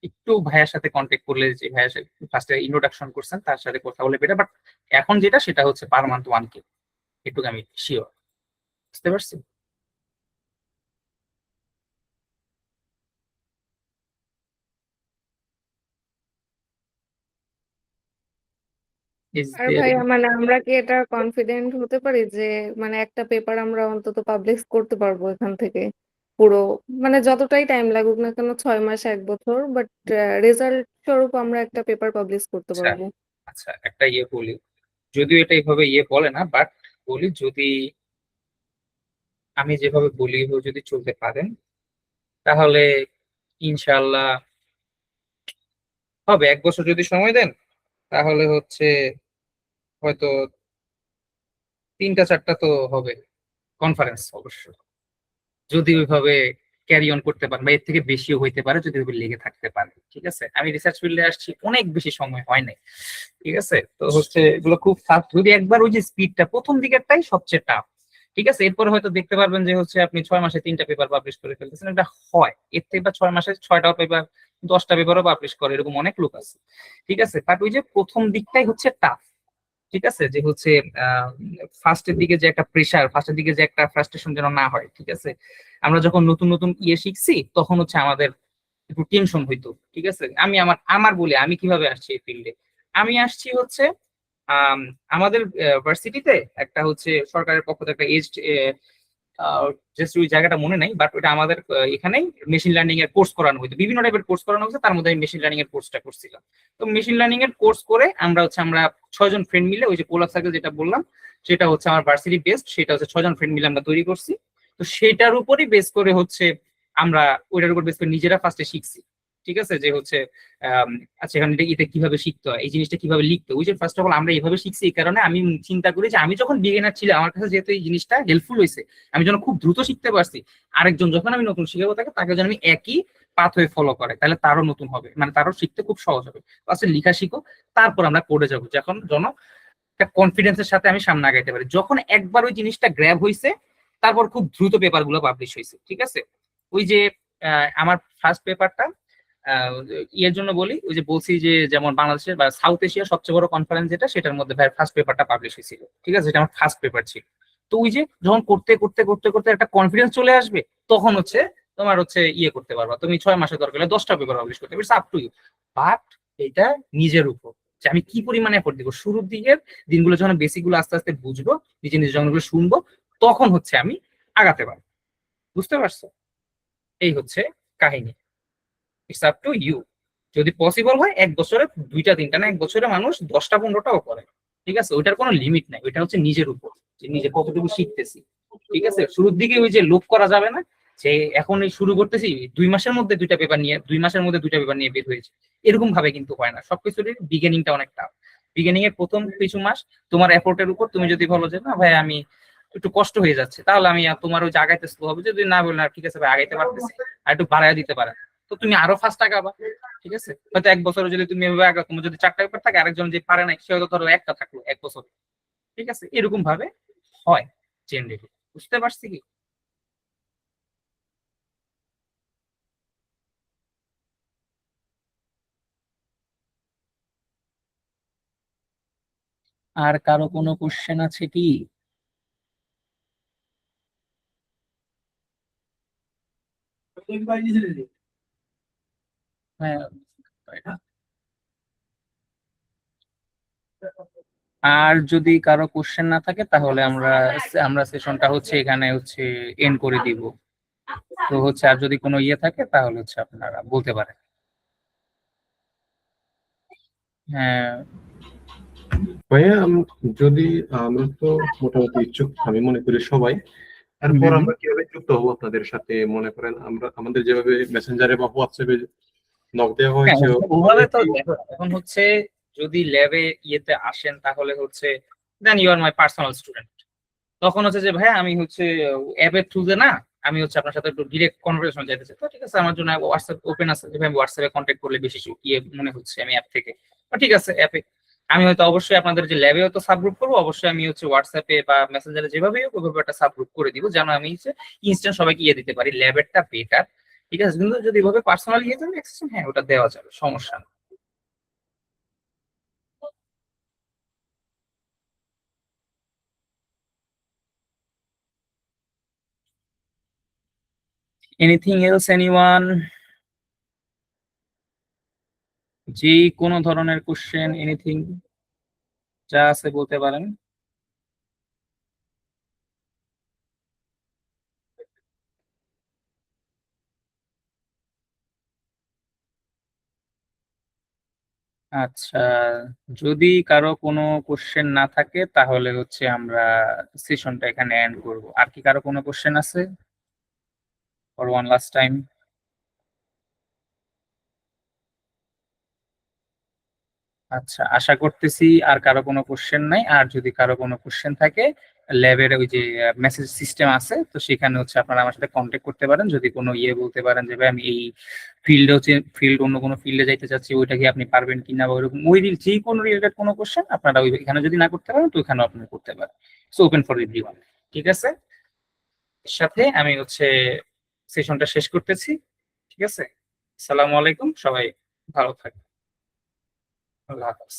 একটু ভাইয়ের সাথে কন্ট্যাক্ট করলে, যে ভাইয়ের সাথে ফার্স্টে ইন্ট্রোডাকশন করছেন তার সাথে কথা বলে বেটার, বাট এখন যেটা সেটা হচ্ছে পার মান্থ 1K, এটুকু আমি শিওর। বুঝতে পারছি? ইজ আর দেয়ার? ভাইয়া মানে আমরা কি এটা কনফিডেন্ট হতে পারি যে মানে একটা পেপার আমরা অন্তত পাবলিশ করতে পারবো এখান থেকে পুরো, মানে যতটাই টাইম লাগুক না কেন, 6 মাস 1 বছর, বাট রেজাল্ট স্বরূপ আমরা একটা পেপার পাবলিশ করতে আচ্ছা পারবো? আচ্ছা, একটা বলি, যদিও এটা এইভাবে বলে না, বাট বলি, যদি আমি যেভাবে বলি এভাবে যদি চলতে পারেন তাহলে ইনশাল্লাহ হবে। 1 বছর যদি সময় দেন তাহলে হচ্ছে হয়তো 3টা 4টা তো হবে কনফারেন্স অবশ্য, যদি ওইভাবে ক্যারি অন করতে পারেন, বা এর থেকে বেশিও হইতে পারে যদি ওইভাবে লেগে থাকতে পারে। ঠিক আছে, আমি রিসার্চ ফিল্ডে আসছি, অনেক বেশি সময় হয় নাই। ঠিক আছে, তো হচ্ছে এগুলো খুব ফাস্ট, যদি একবার ওই যে স্পিডটা প্রথম দিকেরটাই সবচেয়ে টাফ। ঠিক আছে, এরপরে হয়তো দেখতে পারবেন যে হচ্ছে আপনি 6 মাসে 3টা পেপার পাবলিশ করে ফেলতেছেন, এটা হয়। এর থেকে বা 6 মাসে 6টা পেপার, 10টা পেপারও পাবলিশ করে, এরকম অনেক লোক আছে। ঠিক আছে, বাট ওই যে প্রথম দিকটাই হচ্ছে টাফ। ঠিক আছে, যে হচ্ছে ফার্স্টের দিকে যে একটা প্রেসার, ফার্স্টের দিকে যে একটা ফ্রাস্ট্রেশন যেন না হয়। ঠিক আছে, আমরা যখন নতুন নতুন শিখছি তখন হচ্ছে আমাদের একটু টেনশন হইতো। ঠিক আছে, আমি আমার আমার বলে আমি কিভাবে আসছি এই ফিল্ডে। আমি আসছি হচ্ছে আম, আমাদের ভার্সিটিতে একটা হচ্ছে সরকারের পক্ষ থেকে একটা এজড, জাস্ট ওই জায়গাটা মনে নাই, বাট ওটা আমাদের এখানেই মেশিন লার্নিং এর কোর্স করানো হতো, বিভিন্ন টাইপের কোর্স করানো হতো, তার মধ্যে আমি মেশিন লার্নিং এর কোর্সটা করছিলাম। তো মেশিন লার্নিং এর কোর্স করে আমরা 6জন ফ্রেন্ড মিলে, ওই যে পোলার সার্কেল যেটা বললাম, সেটা হচ্ছে আমার ভার্সিটি বেসড, সেটা হচ্ছে 6জন ফ্রেন্ড মিলে আমরা তৈরি করছি। তো সেটার উপরই বেস করে হচ্ছে আমরা ওইটার উপর বেস করে নিজেরা ফার্স্টে শিখছি। ঠিক আছে, যে হচ্ছে আম, আচ্ছা এখানে এটা কিভাবে শিখতে হয়, এই জিনিসটা কিভাবে লিখতে হয়। ওই যে ফার্স্ট অফ অল আমরা এইভাবে শিখছি, এই কারণে আমি চিন্তা করি যে আমি যখন বিগিনার ছিলাম আমার কাছে যেহেতু এই জিনিসটা হেল্পফুল হয়েছে, আমি যখন খুব দ্রুত শিখতে পারছি, আরেকজন যখন আমি নতুন শিখাবো তাকে যেন আমি একই পাথওয়ে ফলো করে, তাহলে তারও নতুন হবে, মানে তারও শিখতে খুব সহজ হবে। ফার্স্টে লেখা শিখো, তারপর আমরা কোডে যাবো, যখন একটা কনফিডেন্সের সাথে আমি সামনে আগাইতে পারি। যখন একবার ওই জিনিসটা গ্র্যাব হয়েছে, তারপর খুব দ্রুত পেপার গুলো পাবলিশ হয়েছে। ঠিক আছে, ওই যে আমার ফার্স্ট পেপারটা ইয়ের জন্য বলি, ওই যে বলছি যে যেমন বাংলাদেশের বা সাউথ এশিয়ার সবচেয়ে বড় কনফারেন্স যেটা, সেটার মধ্যে ভাই ফার্স্ট পেপারটা পাবলিশ হয়েছিল। ঠিক আছে, এটা আমার ফার্স্ট পেপার ছিল। তো ওই যে যখন করতে করতে করতে করতে একটা কনফিডেন্স চলে আসবে, তখন হচ্ছে তোমার হচ্ছে করতে পারবা, তুমি 6 মাসে দরকার হলে 10টা পেপার পাবলিশ করতে পারবে, আপ টু ইউ। বাট এটা নিজের উপর, যে আমি কি পরিমাণে এফোর্ট দিব। শুরুর দিকের দিনগুলো যখন বেসিক গুলো আস্তে আস্তে বুঝবো, নিজে নিজে যখন ওগুলো শুনবো, তখন হচ্ছে আমি আগাতে পারবো। বুঝতে পারছো? এই হচ্ছে কাহিনী। It's up to you. যদি পসিবল হয় 1 বছরে 2টা 3টা না, 1 বছরে মানুষ 10টা 15টাও করে। ঠিক আছে, ওইটার কোনো লিমিট নাই, ওইটা হচ্ছে নিজের উপর, যে নিজে কতটুকু শিখতেছি। ঠিক আছে, শুরুর দিকে ওই যে লোভ করা যাবে না, যে এখন এই শুরু করতেছি 2 মাসের মধ্যে 2টা পেপার নিয়ে, 2 মাসের মধ্যে 2টা পেপার নিয়ে বের হয়েছে, এরকম ভাবে কিন্তু হয় না। সবকিছুরই বিগিনিংটা অনেক টাফ। বিগিনিং এর প্রথম কিছু মাস তোমার এফোর্টের উপর, তুমি যদি বলো যে না ভাই আমি একটু কষ্ট হয়ে যাচ্ছে, তাহলে আমি তোমার ওই যে আগাইতে স্লো হবে। যদি না বললে ঠিক আছে ভাই আগাইতে পারতেছি, আর একটু বাড়ায় দিতে পারেন, তো তুমি আরো ফার্স্ট আগাবা। ঠিক আছে, হয়তো 1 বছরে যদি তুমি এভাবে আগাও, তোমার যদি 4টা পেপার থাকে, আরেকজন যে পারে না সে হয়তো ধরো একটা থাকলো 1 বছর। ঠিক আছে, এরকম ভাবে হয় জেনারেলি। বুঝতে পারছি কি? আর কারো কোনো কোশ্চেন আছে কি? হ্যাঁ, আর যদি কারো কোশ্চেন না থাকে তাহলে আমরা আমরা সেশনটা হচ্ছে এখানে হচ্ছে এন্ড করে দিব। তো হচ্ছে আর যদি কোনো ইয়ে থাকে তাহলে হচ্ছে আপনারা বলতে পারেন। হ্যাঁ ভাইয়া যদি আমরা তো মোটামুটি ইচ্ছুক আমি মনে করি সবাই, তারপর হুম। আমরা কিভাবে যুক্ত হবো আপনাদের সাথে? মনে করেন আমরা আমাদের যেভাবে মেসেঞ্জারে বা হোয়াটসঅ্যাপে নক দেওয়া হ্যাঁ, হয়েছে ওভাবে তো কি? দেখো, এখন হচ্ছে যদি ল্যাবে ইয়েতে আসেন তাহলে হচ্ছে then you are my personal student. তখন হচ্ছে যে ভাই আমি হচ্ছে অ্যাপের থ্রুতে না, আমি হচ্ছে আপনার সাথে একটু ডিরেক্ট কনভারসেশন চাইতে চাই, তো ঠিক আছে আমার জন্য হোয়াটসঅ্যাপ ওপেন আছে, যে আমি হোয়াটসঅ্যাপে কন্ট্যাক্ট করলে বেশি ইয়ে মনে হচ্ছে আমি অ্যাপ থেকে, তো ঠিক আছে অ্যাপে আমি হয়তো অবশ্যই আপনাদের যে ল্যাবেও তো সাবগ্রুপ করবো, অবশ্যই আমি হচ্ছে হোয়াটসঅ্যাপে বা মেসেঞ্জারে যেভাবে হোক ওইভাবে একটা সাবগ্রুপ করে দিব, যেন আমি হচ্ছে ইনস্ট্যান্ট সবাইকে ইয়ে দিতে পারি, ল্যাবেরটা বেটার। ঠিক আছে, কিন্তু যদি এভাবে পার্সোনালি ইয়ে যাবে এক্সেশন, হ্যাঁ ওটা দেওয়া যাবে, সমস্যা নেই। Anything else anyone? যে কোনো ধরনের কোশ্চেন, এনিথিং যা আছে বলতে পারেন। আচ্ছা, যদি কারো কোনো কোশ্চেন না থাকে তাহলে হচ্ছে আমরা সেশনটা এখানে এন্ড করব। আর কি কারো কোনো কোশ্চেন আছে ফর ওয়ান লাস্ট টাইম? আচ্ছা, আশা করতেছি আর কারো কোনো কোশ্চেন নাই। আর যদি কারো কোনো কোশ্চেন থাকে, ল্যাবের ওই যে মেসেজ সিস্টেম আছে, তো সেখানে হচ্ছে আপনারা আমার সাথে কন্ট্যাক্ট করতে পারেন। যদি কোনো ইয়ে বলতে পারেন যে ভাই আমি এই ফিল্ডে হচ্ছে অন্য কোনো ফিল্ডে যাইতে চাচ্ছি, ওইটা কি আপনি পারবেন কিনা, বা ওইরকম ওই যে কোনো রিলেটেড কোনো কোশ্চেন আপনারা ওই এখানে যদি না করতে পারেন তো ওখানেও আপনি করতে পারেন। So open for everyone. ঠিক আছে, এর সাথে আমি হচ্ছে সেশনটা শেষ করতেছি। ঠিক আছে, আসসালামু আলাইকুম, সবাই ভালো থাকবেন, আল্লাহ হাফেজ।